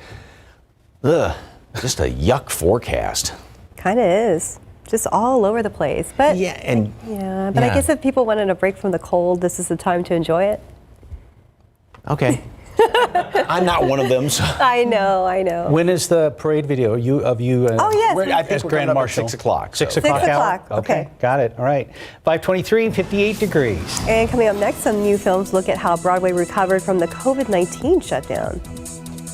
just a yuck forecast. Kind of is. Just all over the place. But I guess if people wanted a break from the cold, this is the time to enjoy it. Okay. I'm not one of them. So. I know. When is the parade video of you? Oh, yes. I think we're Grand coming up Marshal. at 6 o'clock. 6 o'clock 6 hour? o'clock, okay. Got it. All right. 5:23, 58 degrees. And coming up next, some new films look at how Broadway recovered from the COVID-19 shutdown.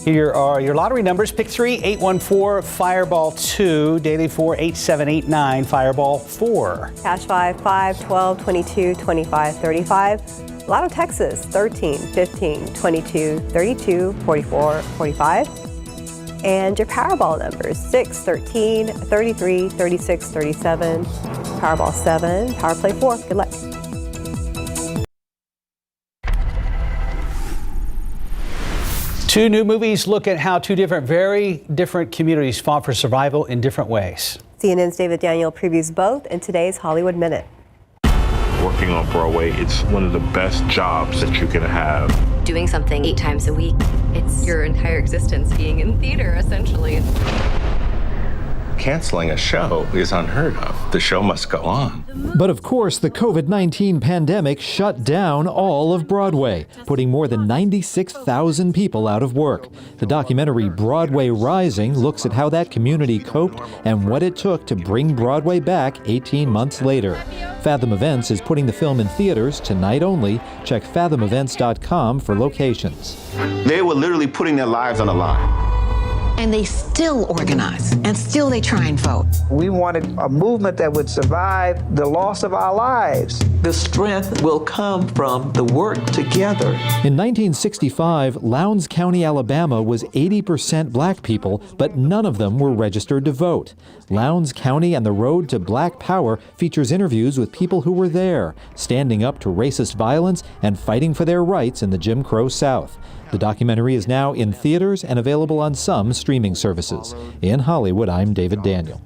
Here are your lottery numbers. Pick 3, 814, Fireball 2, Daily 4, 8789, Fireball 4. Cash 5, 12, 22, 25, 35. Lotto Texas, 13, 15, 22, 32, 44, 45. And your Powerball numbers, 6, 13, 33, 36, 37, Powerball 7, Power Play 4. Good luck. Two new movies look at how two very different communities fought for survival in different ways. CNN's David Daniel previews both in today's Hollywood Minute. Working on Broadway, it's one of the best jobs that you can have. Doing something 8 times a week, it's your entire existence being in theater, essentially. canceling a show is unheard of. The show must go on. But of course, the COVID-19 pandemic shut down all of Broadway, putting more than 96,000 people out of work. The documentary Broadway Rising looks at how that community coped and what it took to bring Broadway back 18 months later. Fathom Events is putting the film in theaters tonight only. Check fathomevents.com for locations. They were literally putting their lives on the line. And they still organize, and still they try and vote. We wanted a movement that would survive the loss of our lives. The strength will come from the work together. In 1965, Lowndes County, Alabama was 80% black people, but none of them were registered to vote. Lowndes County and the Road to Black Power features interviews with people who were there, standing up to racist violence and fighting for their rights in the Jim Crow South. The documentary is now in theaters and available on some streaming services. In Hollywood, I'm David Daniel.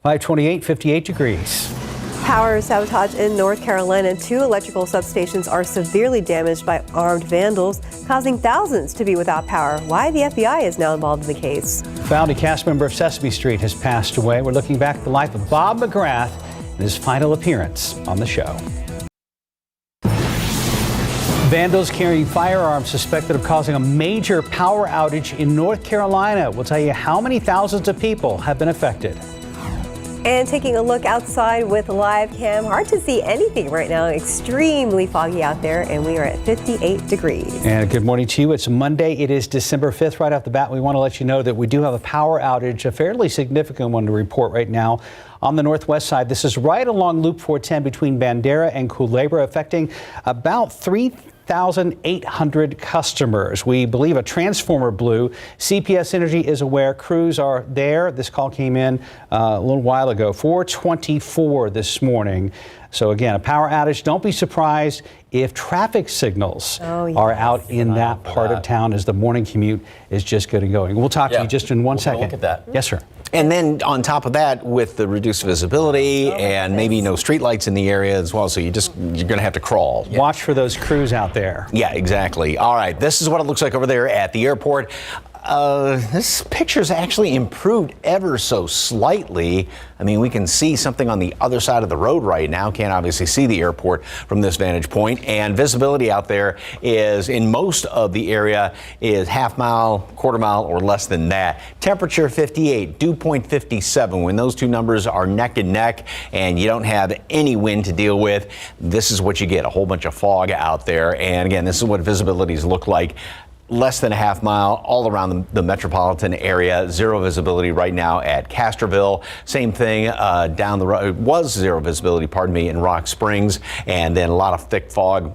528, 58 degrees. Power sabotage in North Carolina. 2 electrical substations are severely damaged by armed vandals, causing thousands to be without power. Why the FBI is now involved in the case. Founding cast member of Sesame Street has passed away. We're looking back at the life of Bob McGrath and his final appearance on the show. Vandals carrying firearms suspected of causing a major power outage in North Carolina. We'll tell you how many thousands of people have been affected. And taking a look outside with live cam, hard to see anything right now. Extremely foggy out there, and we are at 58 degrees. And good morning to you. It's Monday. It is December 5th. Right off the bat, we want to let you know that we do have a power outage, a fairly significant one to report right now on the northwest side. This is right along Loop 410 between Bandera and Culebra, affecting about 3,800 customers. We believe a transformer blew. CPS Energy is aware. Crews are there. This call came in a little while ago, 4:24 this morning. So again, a power outage. Don't be surprised if traffic signals are out in that part of town as the morning commute is just getting going. We'll talk to you just in one second. Look at that. Yes, sir. And then on top of that, with the reduced visibility and maybe no streetlights in the area as well, so you're going to have to crawl. Watch for those crews out there. Yeah, exactly. All right, this is what it looks like over there at the airport. This picture's actually improved ever so slightly. I mean, we can see something on the other side of the road right now. Can't obviously see the airport from this vantage point. And visibility out there is, in most of the area, is half mile, quarter mile, or less than that. Temperature 58, dew point 57. When those two numbers are neck and neck and you don't have any wind to deal with, this is what you get, a whole bunch of fog out there. And again, this is what visibilities look like. Less than a half mile all around the metropolitan area. Zero visibility right now at Castroville. Same thing down the road. It was zero visibility, pardon me, in Rock Springs. And then a lot of thick fog.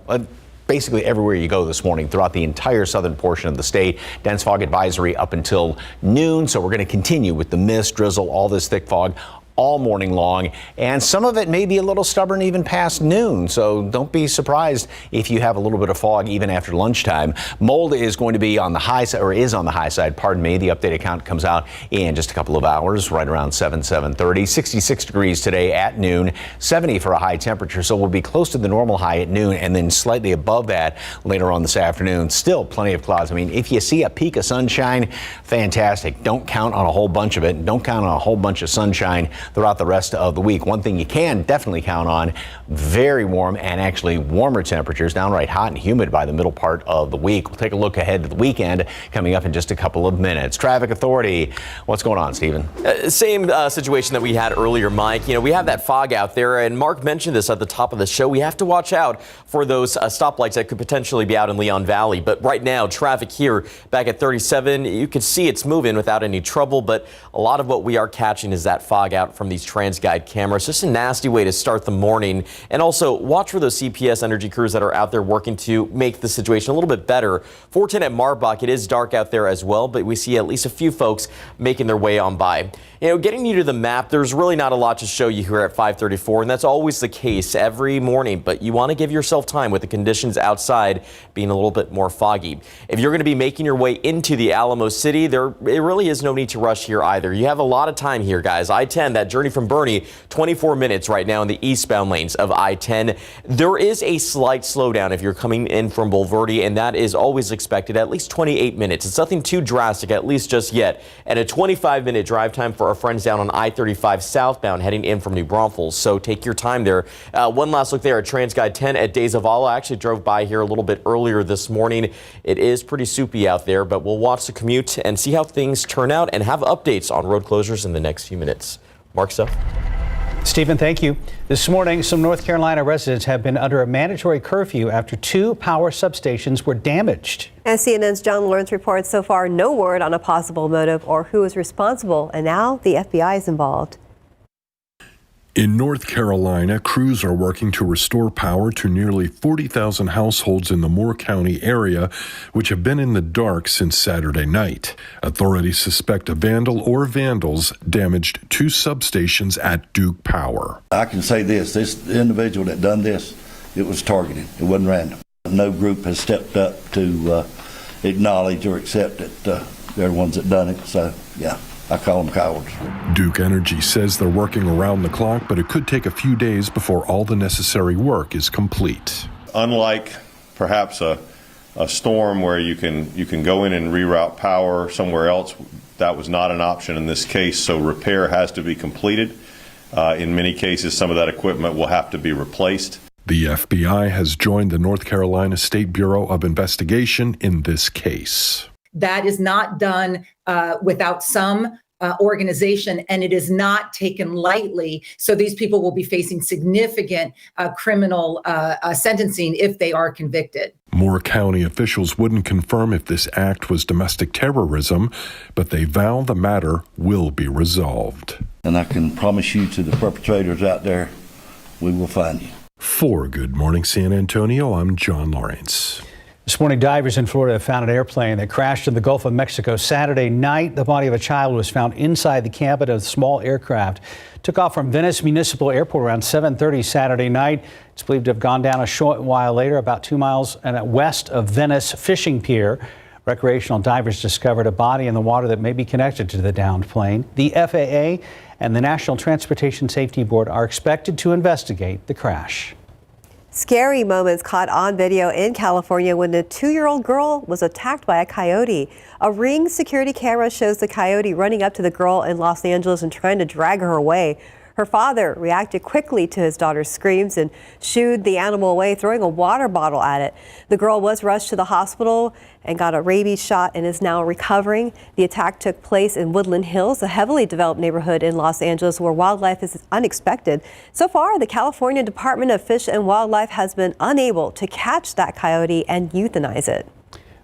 Basically everywhere you go this morning throughout the entire southern portion of the state. Dense fog advisory up until noon. So we're going to continue with the mist, drizzle, all this thick fog all morning long, and some of it may be a little stubborn even past noon, so don't be surprised if you have a little bit of fog even after lunchtime. Mold is going to be on the high side, or is on the high side, pardon me. The updated count comes out in just a couple of hours, right around 7:30. 66 degrees today at noon, 70 for a high temperature, so we'll be close to the normal high at noon and then slightly above that later on this afternoon. Still plenty of clouds. I mean, if you see a peak of sunshine, fantastic. Don't count on a whole bunch of it. Don't count on a whole bunch of sunshine throughout the rest of the week. One thing you can definitely count on, very warm and actually warmer temperatures, downright hot and humid by the middle part of the week. We'll take a look ahead to the weekend coming up in just a couple of minutes. Traffic Authority, what's going on, Stephen? Same situation that we had earlier, Mike. You know, we have that fog out there, and Mark mentioned this at the top of the show. We have to watch out for those stoplights that could potentially be out in Leon Valley. But right now, traffic here back at 37, you can see it's moving without any trouble, but a lot of what we are catching is that fog out from these TransGuide cameras. Just a nasty way to start the morning. And also watch for those CPS Energy crews that are out there working to make the situation a little bit better. 410 at Marbach, it is dark out there as well, but we see at least a few folks making their way on by. You know, getting you to the map, there's really not a lot to show you here at 534, and that's always the case every morning, but you want to give yourself time with the conditions outside being a little bit more foggy. If you're going to be making your way into the Alamo City, it really is no need to rush here either. You have a lot of time here, guys. I-10, that journey from Bernie, 24 minutes right now in the eastbound lanes of I-10. There is a slight slowdown if you're coming in from Bulverde, and that is always expected, at least 28 minutes. It's nothing too drastic, at least just yet. And a 25-minute drive time for our friends down on I-35 southbound heading in from New Braunfels. So take your time there. One last look there at TransGuide 10 at De Zavala. I actually drove by here a little bit earlier this morning. It is pretty soupy out there, but we'll watch the commute and see how things turn out and have updates on road closures in the next few minutes. Mark stuff. Stephen, thank you. This morning, some North Carolina residents have been under a mandatory curfew after 2 power substations were damaged. As CNN's John Lawrence reports, so far no word on a possible motive or who is responsible, and now the FBI is involved. In North Carolina, crews are working to restore power to nearly 40,000 households in the Moore County area, which have been in the dark since Saturday night. Authorities suspect a vandal or vandals damaged 2 substations at Duke Power. I can say this individual that done this, it was targeted. It wasn't random. No group has stepped up to acknowledge or accept that they're the ones that done it. So, yeah. I call them cowards. Duke Energy says they're working around the clock, but it could take a few days before all the necessary work is complete. Unlike perhaps a storm where you can go in and reroute power somewhere else, that was not an option in this case, so repair has to be completed. In many cases, some of that equipment will have to be replaced. The FBI has joined the North Carolina State Bureau of Investigation in this case. That is not done without some organization, and it is not taken lightly. So these people will be facing significant criminal sentencing if they are convicted. Moore County officials wouldn't confirm if this act was domestic terrorism, but they vow the matter will be resolved. And I can promise you to the perpetrators out there, we will find you. For Good Morning San Antonio, I'm John Lawrence. This morning, divers in Florida found an airplane that crashed in the Gulf of Mexico Saturday night. The body of a child was found inside the cabin of a small aircraft. Took off from Venice Municipal Airport around 7:30 Saturday night. It's believed to have gone down a short while later, about 2 miles west of Venice Fishing Pier. Recreational divers discovered a body in the water that may be connected to the downed plane. The FAA and the National Transportation Safety Board are expected to investigate the crash. Scary moments caught on video in California when a 2-year-old girl was attacked by a coyote. A Ring security camera shows the coyote running up to the girl in Los Angeles and trying to drag her away. Her father reacted quickly to his daughter's screams and shooed the animal away, throwing a water bottle at it. The girl was rushed to the hospital and got a rabies shot and is now recovering. The attack took place in Woodland Hills, a heavily developed neighborhood in Los Angeles where wildlife is unexpected. So far, the California Department of Fish and Wildlife has been unable to catch that coyote and euthanize it.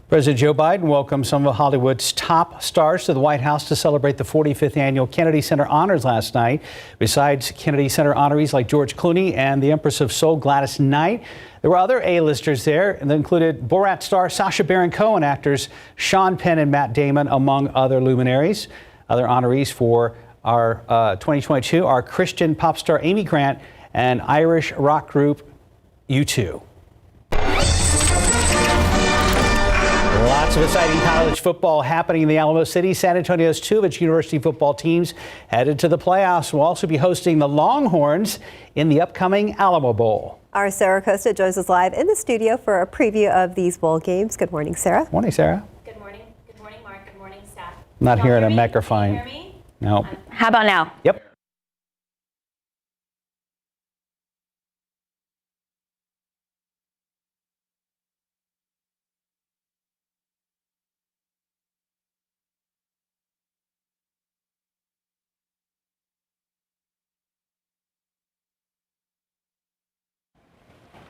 President Joe Biden welcomed some of Hollywood's top stars to the White House to celebrate the 45th annual Kennedy Center Honors last night. Besides Kennedy Center honorees like George Clooney and the Empress of Seoul, Gladys Knight, there were other A-listers there, and that included Borat star Sacha Baron Cohen, actors Sean Penn and Matt Damon, among other luminaries. Other honorees for our 2022 are Christian pop star Amy Grant and Irish rock group U2. Lots of exciting college football happening in the Alamo City. San Antonio's 2 of its university football teams headed to the playoffs. We'll also be hosting the Longhorns in the upcoming Alamo Bowl. Our Sarah Costa joins us live in the studio for a preview of these bowl games. Good morning, Sarah. Morning, Sarah. Good morning. Good morning, Mark. Good morning, staff. Not hearing a microphone. Can you hear me? No. How about now? Yep.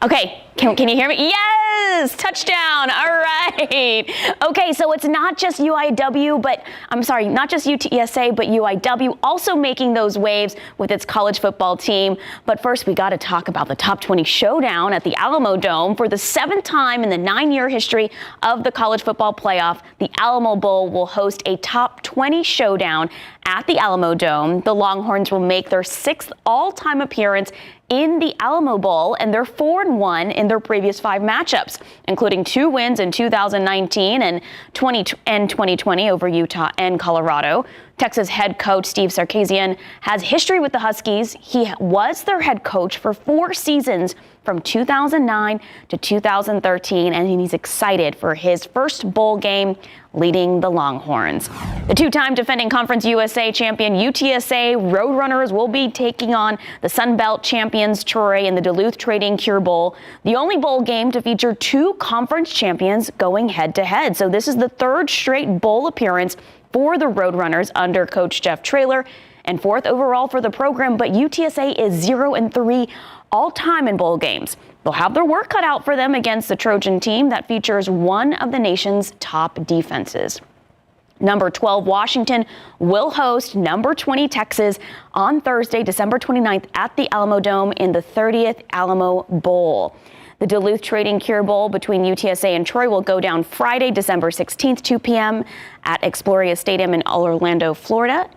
Okay, can you hear me? Yes, touchdown. All right. Okay, so it's not just UIW, but I'm sorry, not just UTSA, but UIW also making those waves with its college football team. But first, we got to talk about the top 20 showdown at the Alamo Dome. For the 7th time in the 9-year history of the college football playoff, the Alamo Bowl will host a top 20 showdown at the Alamo Dome. The Longhorns will make their 6th all-time appearance in the Alamo Bowl, and they're 4-1 in their previous 5 matchups, including 2 wins in 2019 and 2020 over Utah and Colorado. Texas head coach Steve Sarkisian has history with the Huskies. He was their head coach for 4 seasons from 2009 to 2013, and he's excited for his first bowl game leading the Longhorns. The 2-time defending Conference USA champion UTSA Roadrunners will be taking on the Sun Belt champions Troy in the Duluth Trading Cure Bowl, the only bowl game to feature 2 conference champions going head-to-head. So this is the 3rd straight bowl appearance for the Roadrunners under Coach Jeff Traylor, and 4th overall for the program, but UTSA is 0-3 all-time in bowl games. They'll have their work cut out for them against the Trojan team that features one of the nation's top defenses. Number 12 Washington will host number 20 Texas on Thursday, December 29th at the Alamo Dome in the 30th Alamo Bowl. The Duluth Trading Cure Bowl between UTSA and Troy will go down Friday, December 16th, 2 p.m. at Exploria Stadium in Orlando, Florida.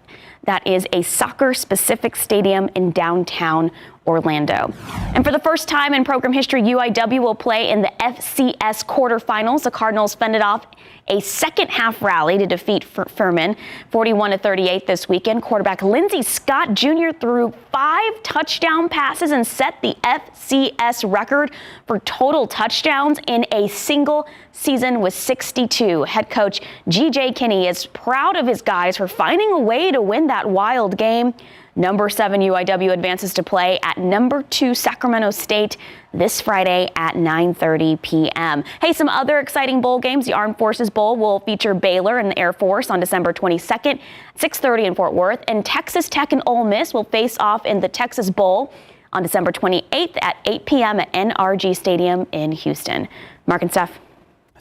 That is a soccer-specific stadium in downtown Orlando. And for the first time in program history, UIW will play in the FCS quarterfinals. The Cardinals fended off a second-half rally to defeat Furman 41-38 this weekend. Quarterback Lindsey Scott Jr. threw 5 touchdown passes and set the FCS record for total touchdowns in a single season with 62. Head coach G.J. Kinney is proud of his guys for finding a way to win that wild game. Number 7 UIW advances to play at number 2 Sacramento State this Friday at 9:30 p.m. Hey, some other exciting bowl games. The Armed Forces Bowl will feature Baylor and the Air Force on December 22nd, 6:30 in Fort Worth. And Texas Tech and Ole Miss will face off in the Texas Bowl on December 28th at 8 p.m. at NRG Stadium in Houston. Mark and Steph.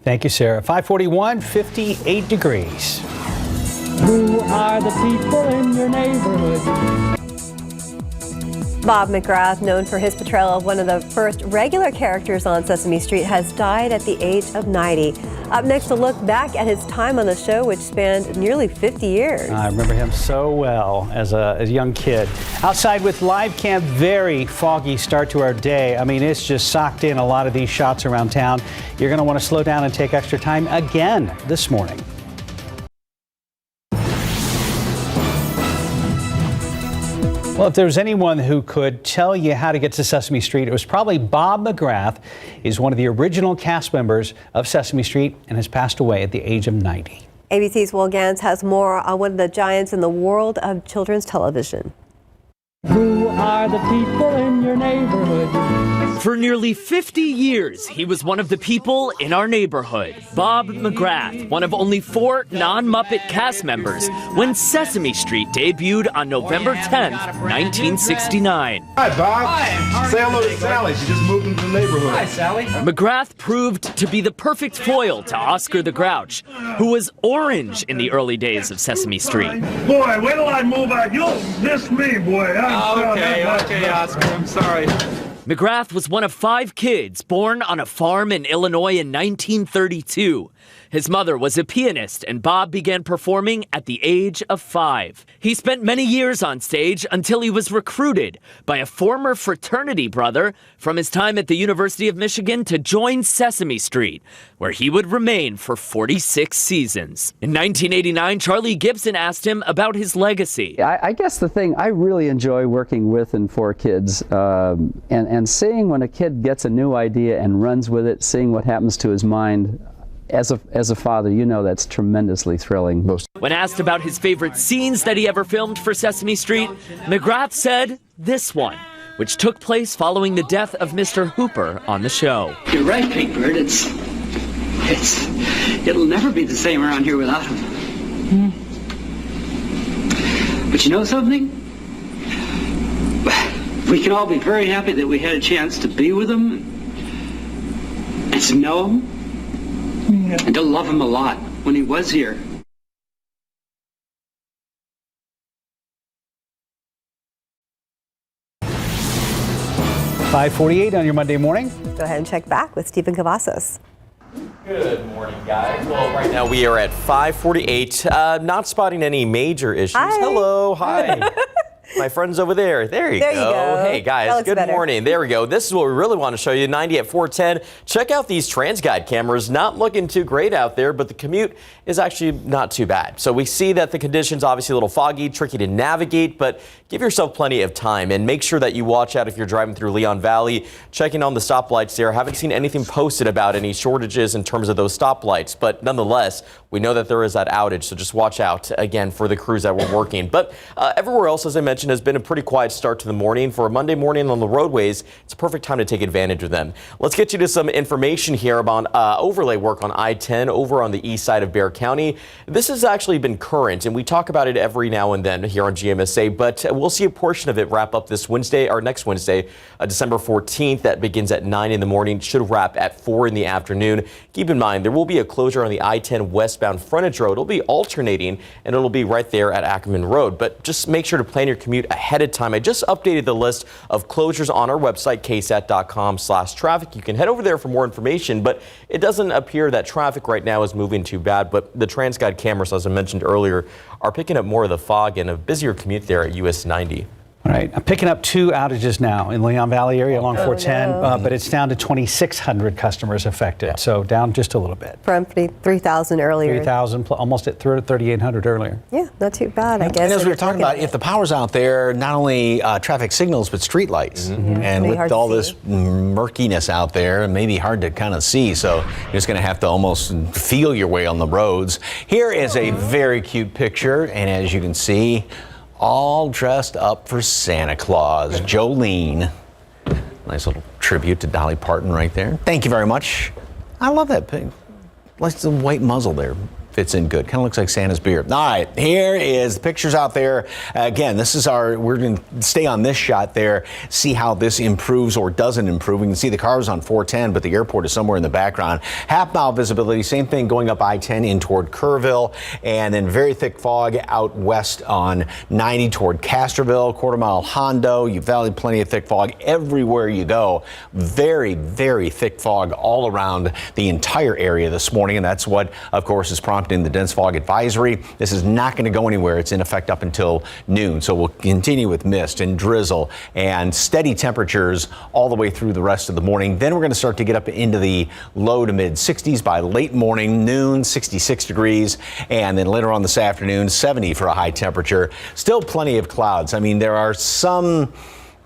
Thank you, Sarah. 541, 58 degrees. Who are the people in your neighborhood? Bob McGrath, known for his portrayal of one of the first regular characters on Sesame Street, has died at the age of 90. Up next, a look back at his time on the show, which spanned nearly 50 years. I remember him so well as a young kid. Outside with live cam, very foggy start to our day. I mean, it's just socked in a lot of these shots around town. You're going to want to slow down and take extra time again this morning. Well, if there's anyone who could tell you how to get to Sesame Street, it was probably Bob McGrath. He's one of the original cast members of Sesame Street and has passed away at the age of 90. ABC's Will Gans has more on one of the giants in the world of children's television. Who are the people in your neighborhood? For nearly 50 years, he was one of the people in our neighborhood. Bob McGrath, one of only 4 non-Muppet cast members when Sesame Street debuted on November 10th, 1969. Hi, Bob. Hi. Say hello to Sally. She just moved into the neighborhood. Hi, Sally. McGrath proved to be the perfect foil to Oscar the Grouch, who was orange in the early days of Sesame Street. Boy, wait till I move out. You'll miss me, boy. Okay, Oscar. I'm sorry. McGrath was one of 5 kids born on a farm in Illinois in 1932. His mother was a pianist, and Bob began performing at the age of 5. He spent many years on stage until he was recruited by a former fraternity brother from his time at the University of Michigan to join Sesame Street, where he would remain for 46 seasons. In 1989, Charlie Gibson asked him about his legacy. I guess the thing I really enjoy working with and for kids, and seeing when a kid gets a new idea and runs with it, seeing what happens to his mind. As a father, you know that's tremendously thrilling. When asked about his favorite scenes that he ever filmed for Sesame Street, McGrath said this one, which took place following the death of Mr. Hooper on the show. You're right, Big Bird. It'll never be the same around here without him. But you know something? We can all be very happy that we had a chance to be with him and to know him. And to love him a lot when he was here. .548 on your Monday morning. Go ahead and check back with Stephen Cavazos. Good morning, guys. Well, right now we are at 5:48. Not spotting any major issues. Hi. Hello, hi. My friends over there. There you go. Hey, guys, good morning. There we go. This is what we really want to show you. 90 at 410. Check out these TransGuide cameras. Not looking too great out there, but the commute is actually not too bad. So we see that the conditions obviously a little foggy, tricky to navigate, but give yourself plenty of time and make sure that you watch out if you're driving through Leon Valley. Checking on the stoplights there. Haven't seen anything posted about any shortages in terms of those stoplights, but nonetheless, we know that there is that outage. So just watch out again for the crews that were working. But everywhere else, as I mentioned, has been a pretty quiet start to the morning. For a Monday morning on the roadways, it's a perfect time to take advantage of them. Let's get you to some information here about overlay work on I-10 over on the east side of Bexar County. This has actually been current, and we talk about it every now and then here on GMSA, but we'll see a portion of it wrap up this Wednesday, or next Wednesday, December 14th. That begins at 9 in the morning, should wrap at 4 in the afternoon. Keep in mind, there will be a closure on the I-10 westbound frontage road. It'll be alternating, and it'll be right there at Ackerman Road, but just make sure to plan your commute ahead of time. I just updated the list of closures on our website, ksat.com/traffic. You can head over there for more information, but it doesn't appear that traffic right now is moving too bad, but the TransGuide cameras, as I mentioned earlier, are picking up more of the fog and a busier commute there at US 90. All right, I'm picking up 2 outages now in Leon Valley area along 410, but it's down to 2,600 customers affected, so down just a little bit. From 3,000 earlier. 3,000, almost at 3,800 earlier. Yeah, not too bad, I guess. And as we were talking about, if the power's out there, not only traffic signals, but street lights. And with all this murkiness out there, it may be hard to kind of see, so you're just going to have to almost feel your way on the roads. Here is a very cute picture, and as you can see, all dressed up for Santa Claus. Jolene. Nice little tribute to Dolly Parton right there. Thank you very much. I love that pig. Like the white muzzle there. Fits in good. Kind of looks like Santa's beard. All right, here is the pictures out there. Again, this is we're going to stay on this shot there, see how this improves or doesn't improve. We can see the cars on 410, but the airport is somewhere in the background. Half-mile visibility, same thing going up I-10 in toward Kerrville, and then very thick fog out west on 90 toward Castroville, quarter-mile Hondo. You've valley plenty of thick fog everywhere you go. Very, very thick fog all around the entire area this morning, and that's what, of course, is prompting the dense fog advisory. This is not going to go anywhere. It's in effect up until noon. So we'll continue with mist and drizzle and steady temperatures all the way through the rest of the morning. Then we're going to start to get up into the low to mid 60s by late morning, noon, 66 degrees. And then later on this afternoon, 70 for a high temperature. Still plenty of clouds. I mean, there are some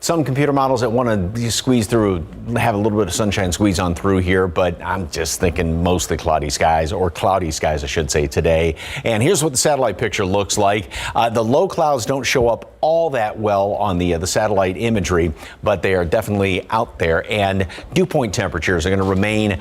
computer models that want to squeeze through, have a little bit of sunshine squeeze on through here, but I'm just thinking mostly cloudy skies, or cloudy skies, I should say, today. And here's what the satellite picture looks like. The low clouds don't show up all that well on the satellite imagery, but they are definitely out there. And dew point temperatures are going to remain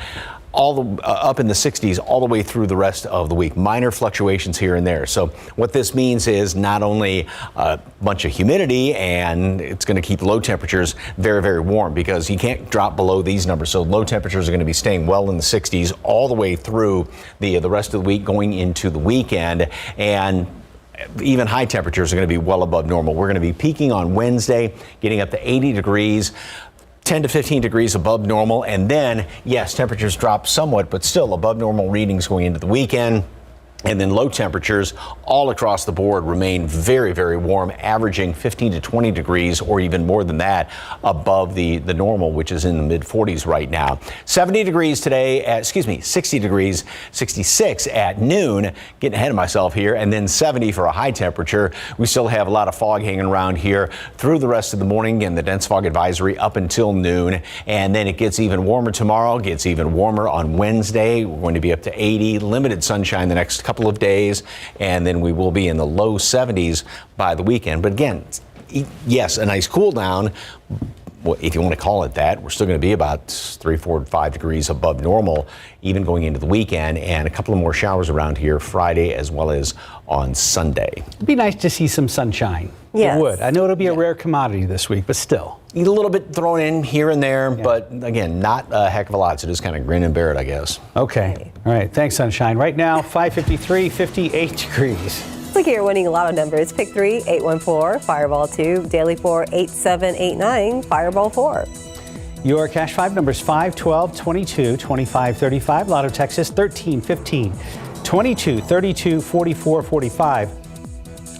up in the 60s all the way through the rest of the week. Minor fluctuations here and there. So what this means is not only a bunch of humidity, and it's going to keep low temperatures very, very warm, because you can't drop below these numbers. So low temperatures are going to be staying well in the 60s all the way through the rest of the week going into the weekend. And even high temperatures are going to be well above normal. We're going to be peaking on Wednesday, getting up to 80 degrees. 10 to 15 degrees above normal, and then, yes, temperatures drop somewhat, but still above normal readings going into the weekend. And then low temperatures all across the board remain very, very warm, averaging 15 to 20 degrees or even more than that above the normal, which is in the mid 40s right now. 70 degrees today, 60 degrees, 66 at noon, getting ahead of myself here, and then 70 for a high temperature. We still have a lot of fog hanging around here through the rest of the morning, and the dense fog advisory up until noon. And then it gets even warmer tomorrow, gets even warmer on Wednesday. We're going to be up to 80, limited sunshine the next couple of days, and then we will be in the low 70s by the weekend. But again, yes, a nice cool down. Well, if you want to call it that, we're still going to be about 3, 4, 5 degrees above normal, even going into the weekend, and a couple of more showers around here Friday as well as on Sunday. It'd be nice to see some sunshine. Yes. It would. I know it'll be a rare commodity this week, but still. A little bit thrown in here and there, but again, not a heck of a lot, so just kind of grin and bear it, I guess. Okay. All right. Thanks, sunshine. Right now, 5:53, 58 degrees. Look here, winning a lot of numbers. Pick 3, 814, Fireball 2, Daily 4, 8789, Fireball 4. Your Cash 5 numbers 5, 12, 22, 25, 35. Lotto Texas 13, 15, 22, 32, 44, 45.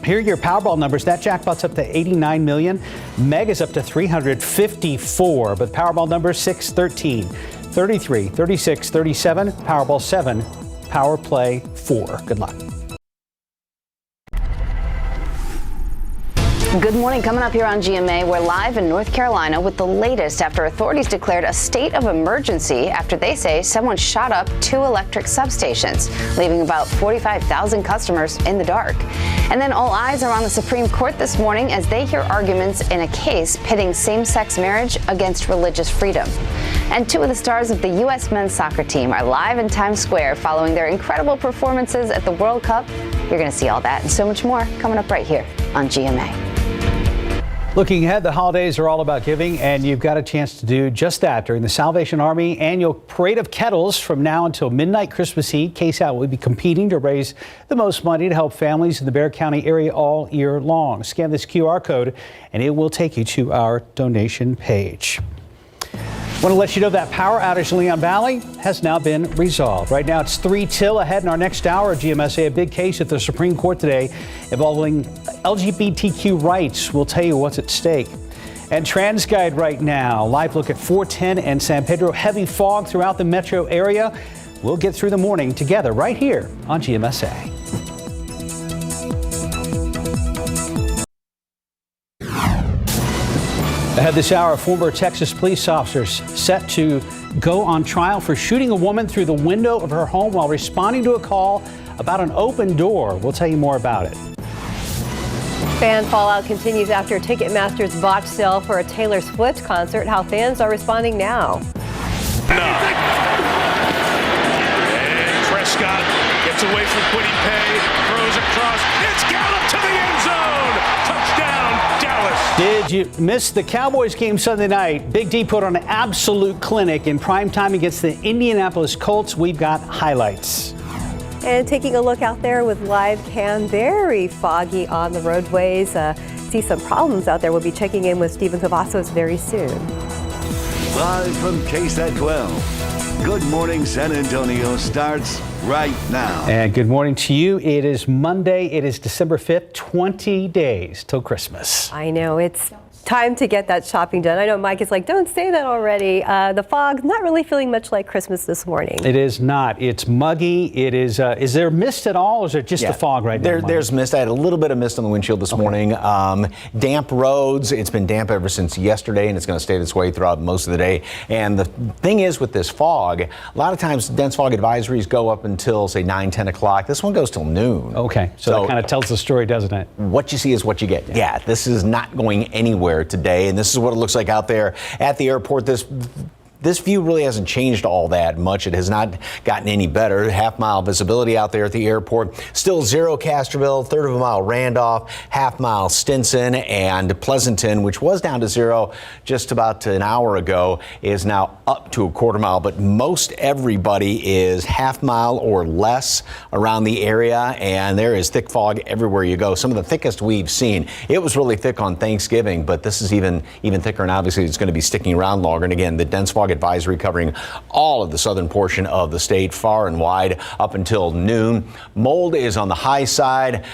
Here are your Powerball numbers. That jackpot's up to 89 million. Meg is up to 354. But Powerball numbers 6, 13, 33, 36, 37, Powerball 7, Power Play 4. Good luck. Good morning. Coming up here on GMA, we're live in North Carolina with the latest after authorities declared a state of emergency after they say someone shot up 2 electric substations, leaving about 45,000 customers in the dark. And then all eyes are on the Supreme Court this morning as they hear arguments in a case pitting same-sex marriage against religious freedom. And 2 of the stars of the U.S. men's soccer team are live in Times Square following their incredible performances at the World Cup. You're going to see all that and so much more coming up right here on GMA. Looking ahead, the holidays are all about giving, and you've got a chance to do just that during the Salvation Army annual Parade of Kettles from now until midnight Christmas Eve. KSAT will be competing to raise the most money to help families in the Bexar County area all year long. Scan this QR code, and it will take you to our donation page. Want to let you know that power outage in Leon Valley has now been resolved. Right now it's 3 till ahead in our next hour of GMSA. A big case at the Supreme Court today involving LGBTQ rights. We'll tell you what's at stake. And TransGuide right now. Live look at 410 and San Pedro. Heavy fog throughout the metro area. We'll get through the morning together right here on GMSA. Ahead this hour, former Texas police officers set to go on trial for shooting a woman through the window of her home while responding to a call about an open door. We'll tell you more about it. Fan fallout continues after Ticketmaster's botched sale for a Taylor Swift concert. How fans are responding now. And Prescott gets away from Quiddy Pay, throws across. It's Gallup to the end zone. Touchdown, Dallas. Did you miss the Cowboys game Sunday night? Big D put on an absolute clinic in prime time against the Indianapolis Colts. We've got highlights. And taking a look out there with live cam, very foggy on the roadways. See some problems out there. We'll be checking in with Stephen Cavazos very soon. Live from KSAT 12. Good Morning San Antonio starts right now. And good morning to you. It is Monday. It is December 5th, 20 days till Christmas. I know, it's time to get that shopping done. I know Mike is like, don't say that already. The fog, not really feeling much like Christmas this morning. It is not. It's muggy. It is there mist at all, or is it just the fog right now? There's mist. I had a little bit of mist on the windshield this morning. Damp roads. It's been damp ever since yesterday, and it's going to stay this way throughout most of the day. And the thing is with this fog, a lot of times dense fog advisories go up until, say, 9, 10 o'clock. This one goes till noon. Okay, so that kind of tells the story, doesn't it? What you see is what you get. Yeah, this is not going anywhere today, and this is what it looks like out there at the airport. This view really hasn't changed all that much. It has not gotten any better. Half-mile visibility out there at the airport. Still 0 Castroville, third of a mile Randolph, half-mile Stinson, and Pleasanton, which was down to 0 just about an hour ago, is now up to a quarter mile. But most everybody is half-mile or less around the area, and there is thick fog everywhere you go. Some of the thickest we've seen. It was really thick on Thanksgiving, but this is even thicker, and obviously it's going to be sticking around longer. And again, the dense fog advisory covering all of the southern portion of the state, far and wide, up until noon. Mold is on the high side.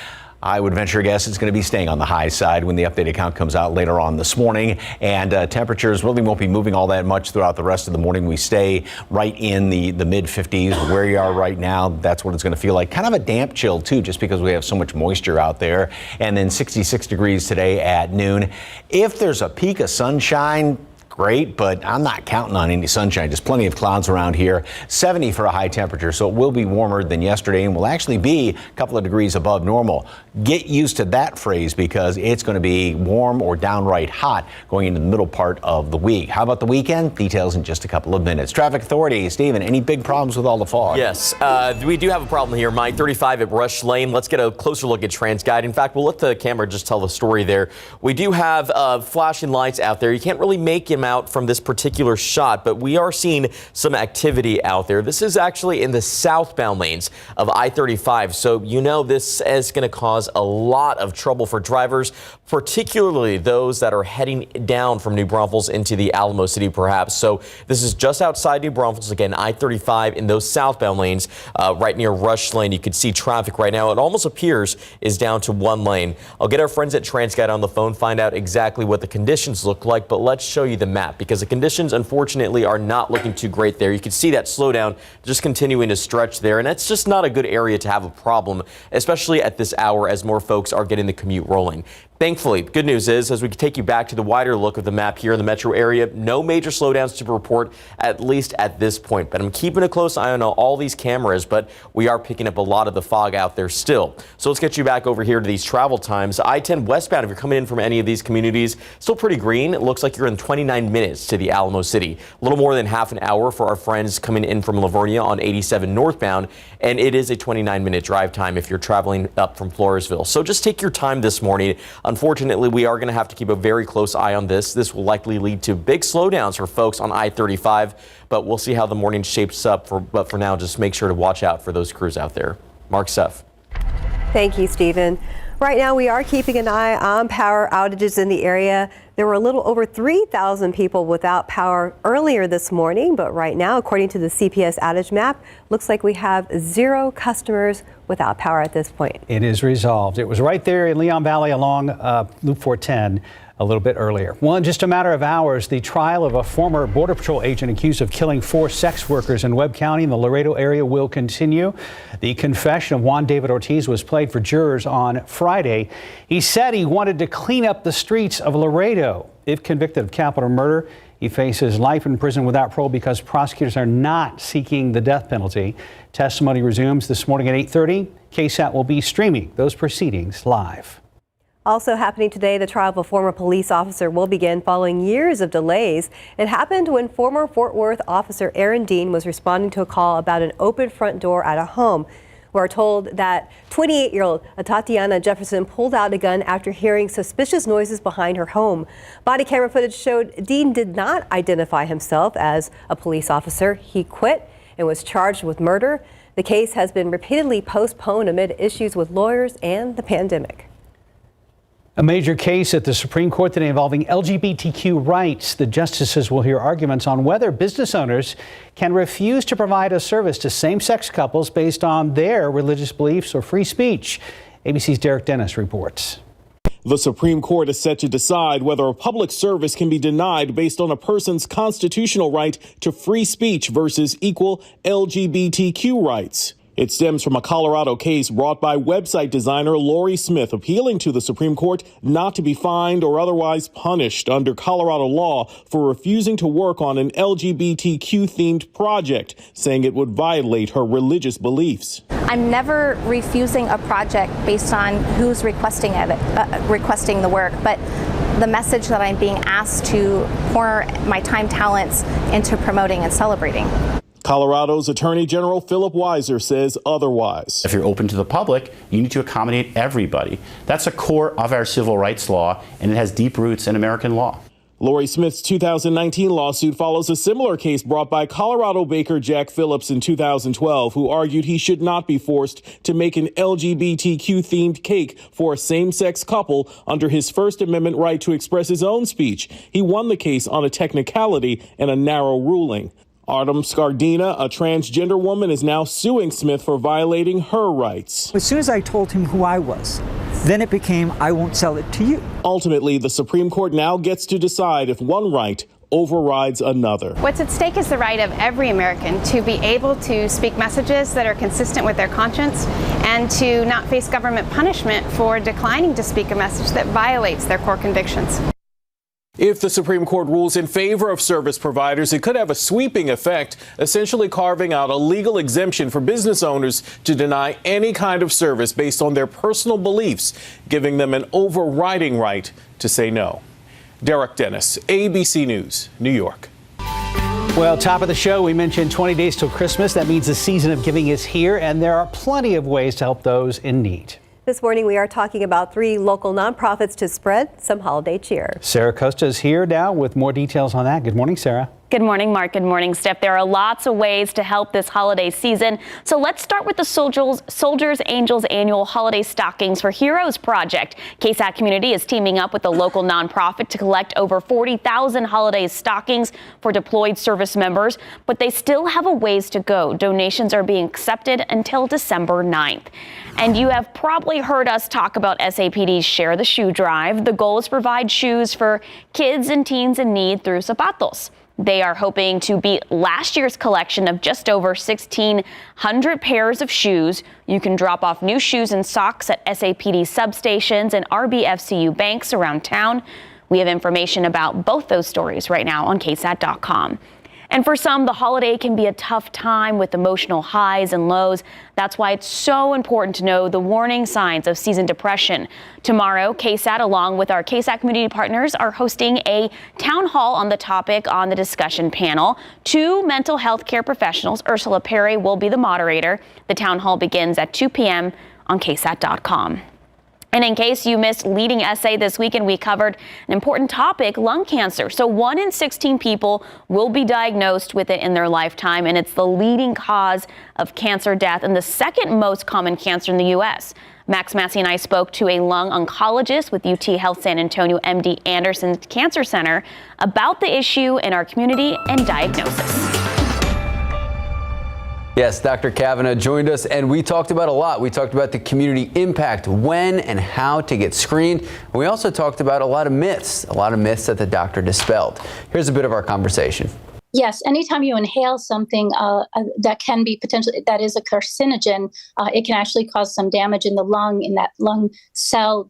I would venture a guess it's going to be staying on the high side when the updated count comes out later on this morning. And temperatures really won't be moving all that much throughout the rest of the morning. We stay right in the mid 50s where you are right now. That's what it's going to feel like. Kind of a damp chill, too, just because we have so much moisture out there. And then 66 degrees today at noon. If there's a peak of sunshine, great, but I'm not counting on any sunshine. Just plenty of clouds around here. 70 for a high temperature, so it will be warmer than yesterday and will actually be a couple of degrees above normal. Get used to that phrase because it's going to be warm or downright hot going into the middle part of the week. How about the weekend? Details in just a couple of minutes. Traffic Authority, Stephen, any big problems with all the fog? Yes, we do have a problem here, Mike. 35 at Rush Lane. Let's get a closer look at TransGuide. In fact, we'll let the camera just tell the story there. We do have flashing lights out there. You can't really make them out from this particular shot, but we are seeing some activity out there. This is actually in the southbound lanes of I-35, so you know this is going to cause a lot of trouble for drivers, particularly those that are heading down from New Braunfels into the Alamo City perhaps. So this is just outside New Braunfels, again, I-35 in those southbound lanes right near Rush Lane. You can see traffic right now. It almost appears is down to one lane. I'll get our friends at TransGuide on the phone, find out exactly what the conditions look like, but let's show you the map because the conditions unfortunately are not looking too great there. You can see that slowdown just continuing to stretch there, and it's just not a good area to have a problem, especially at this hour as more folks are getting the commute rolling. Thankfully, good news is, as we take you back to the wider look of the map here in the metro area, no major slowdowns to report, at least at this point. But I'm keeping a close eye on all these cameras, but we are picking up a lot of the fog out there still. So let's get you back over here to these travel times. I-10 westbound, if you're coming in from any of these communities, still pretty green. It looks like you're in 29 minutes to the Alamo City. A little more than half an hour for our friends coming in from Livonia on 87 northbound, and it is a 29-minute drive time if you're traveling up from Floresville. So just take your time this morning. Unfortunately, we are going to have to keep a very close eye on this. This will likely lead to big slowdowns for folks on I-35, but we'll see how the morning shapes up. But for now, just make sure to watch out for those crews out there. Mark, Seth. Thank you, Stephen. Right now, we are keeping an eye on power outages in the area. There were a little over 3,000 people without power earlier this morning, but right now, according to the CPS outage map, looks like we have 0 customers without power at this point. It is resolved. It was right there in Leon Valley along Loop 410 a little bit earlier. Well, in just a matter of hours, the trial of a former Border Patrol agent accused of killing 4 sex workers in Webb County in the Laredo area will continue. The confession of Juan David Ortiz was played for jurors on Friday. He said he wanted to clean up the streets of Laredo. If convicted of capital murder, he faces life in prison without parole because prosecutors are not seeking the death penalty. Testimony resumes this morning at 8:30. KSAT will be streaming those proceedings live. Also happening today, the trial of a former police officer will begin following years of delays. It happened when former Fort Worth officer Aaron Dean was responding to a call about an open front door at a home. We're told that 28-year-old Tatiana Jefferson pulled out a gun after hearing suspicious noises behind her home. Body camera footage showed Dean did not identify himself as a police officer. He quit and was charged with murder. The case has been repeatedly postponed amid issues with lawyers and the pandemic. A major case at the Supreme Court today involving LGBTQ rights. The justices will hear arguments on whether business owners can refuse to provide a service to same-sex couples based on their religious beliefs or free speech. ABC's Derek Dennis reports. The Supreme Court is set to decide whether a public service can be denied based on a person's constitutional right to free speech versus equal LGBTQ rights. It stems from a Colorado case brought by website designer Lori Smith, appealing to the Supreme Court not to be fined or otherwise punished under Colorado law for refusing to work on an LGBTQ-themed project, saying it would violate her religious beliefs. I'm never refusing a project based on who's requesting the work, but the message that I'm being asked to pour my time, talents into promoting and celebrating. Colorado's Attorney General Philip Weiser says otherwise. If you're open to the public, you need to accommodate everybody. That's a core of our civil rights law, and it has deep roots in American law. Lori Smith's 2019 lawsuit follows a similar case brought by Colorado baker Jack Phillips in 2012, who argued he should not be forced to make an LGBTQ-themed cake for a same-sex couple under his First Amendment right to express his own speech. He won the case on a technicality and a narrow ruling. Artem Skardina, a transgender woman, is now suing Smith for violating her rights. As soon as I told him who I was, then it became, I won't sell it to you. Ultimately, the Supreme Court now gets to decide if one right overrides another. What's at stake is the right of every American to be able to speak messages that are consistent with their conscience and to not face government punishment for declining to speak a message that violates their core convictions. If the Supreme Court rules in favor of service providers, it could have a sweeping effect, essentially carving out a legal exemption for business owners to deny any kind of service based on their personal beliefs, giving them an overriding right to say no. Derek Dennis, ABC News, New York. Well, top of the show, we mentioned 20 days till Christmas. That means the season of giving is here, and there are plenty of ways to help those in need. This morning, we are talking about 3 local nonprofits to spread some holiday cheer. Sarah Costa is here now with more details on that. Good morning, Sarah. Good morning, Mark. Good morning, Steph. There are lots of ways to help this holiday season. So let's start with the Soldiers Angels annual Holiday Stockings for Heroes project. KSAT Community is teaming up with a local nonprofit to collect over 40,000 holiday stockings for deployed service members, but they still have a ways to go. Donations are being accepted until December 9th. And you have probably heard us talk about SAPD's Share the Shoe Drive. The goal is to provide shoes for kids and teens in need through Zapatos. They are hoping to beat last year's collection of just over 1,600 pairs of shoes. You can drop off new shoes and socks at SAPD substations and RBFCU banks around town. We have information about both those stories right now on KSAT.com. And for some, the holiday can be a tough time with emotional highs and lows. That's why it's so important to know the warning signs of season depression. Tomorrow, KSAT, along with our KSAT community partners, are hosting a town hall on the topic on the discussion panel. 2 mental health care professionals, Ursula Perry, will be the moderator. The town hall begins at 2 p.m. on KSAT.com. And in case you missed Leading SA this weekend, we covered an important topic, lung cancer. So 1 in 16 people will be diagnosed with it in their lifetime, and it's the leading cause of cancer death and the second most common cancer in the U.S. Max Massey and I spoke to a lung oncologist with UT Health San Antonio MD Anderson Cancer Center about the issue in our community and diagnosis. Yes, Dr. Kavanaugh joined us, and we talked about a lot. We talked about the community impact, when and how to get screened. And we also talked about a lot of myths that the doctor dispelled. Here's a bit of our conversation. Yes, anytime you inhale something that can be potentially, that is a carcinogen, it can actually cause some damage in the lung, in that lung cell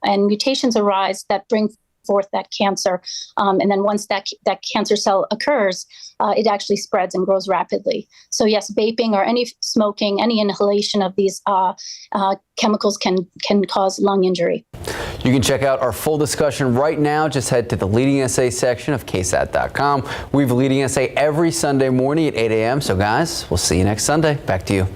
and mutations arise that bring forth that cancer. And then once that cancer cell occurs, it actually spreads and grows rapidly. So yes, vaping or any smoking, any inhalation of these chemicals can cause lung injury. You can check out our full discussion right now. Just head to the Leading SA section of KSAT.com. We have Leading SA every Sunday morning at 8 a.m. So guys, we'll see you next Sunday. Back to you.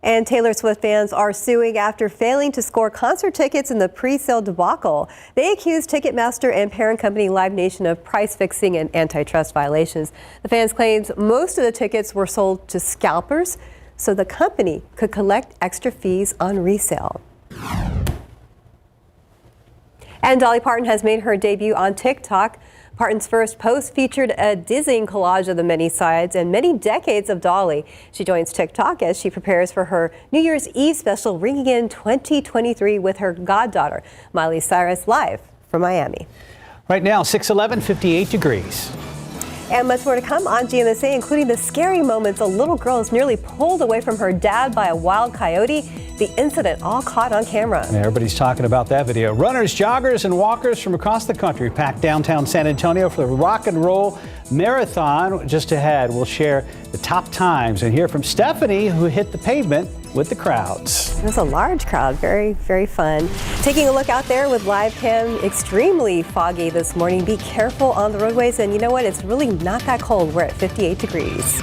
And Taylor Swift fans are suing after failing to score concert tickets in the pre-sale debacle. They accused Ticketmaster and parent company Live Nation of price fixing and antitrust violations. The fans claimed most of the tickets were sold to scalpers, so the company could collect extra fees on resale. And Dolly Parton has made her debut on TikTok. Parton's first post featured a dizzying collage of the many sides and many decades of Dolly. She joins TikTok as she prepares for her New Year's Eve special, ringing in 2023 with her goddaughter, Miley Cyrus, live from Miami. Right now, 6:11, 58 degrees. And much more to come on GMSA, including the scary moments a little girl is nearly pulled away from her dad by a wild coyote. The incident all caught on camera. Everybody's talking about that video. Runners, joggers, and walkers from across the country packed downtown San Antonio for the Rock and Roll Marathon. Just ahead, we'll share the top times and hear from Stephanie, who hit the pavement with the crowds. It was a large crowd, very, very fun. Taking a look out there with live cam, extremely foggy this morning. Be careful on the roadways, and you know what? It's really not that cold. We're at 58 degrees.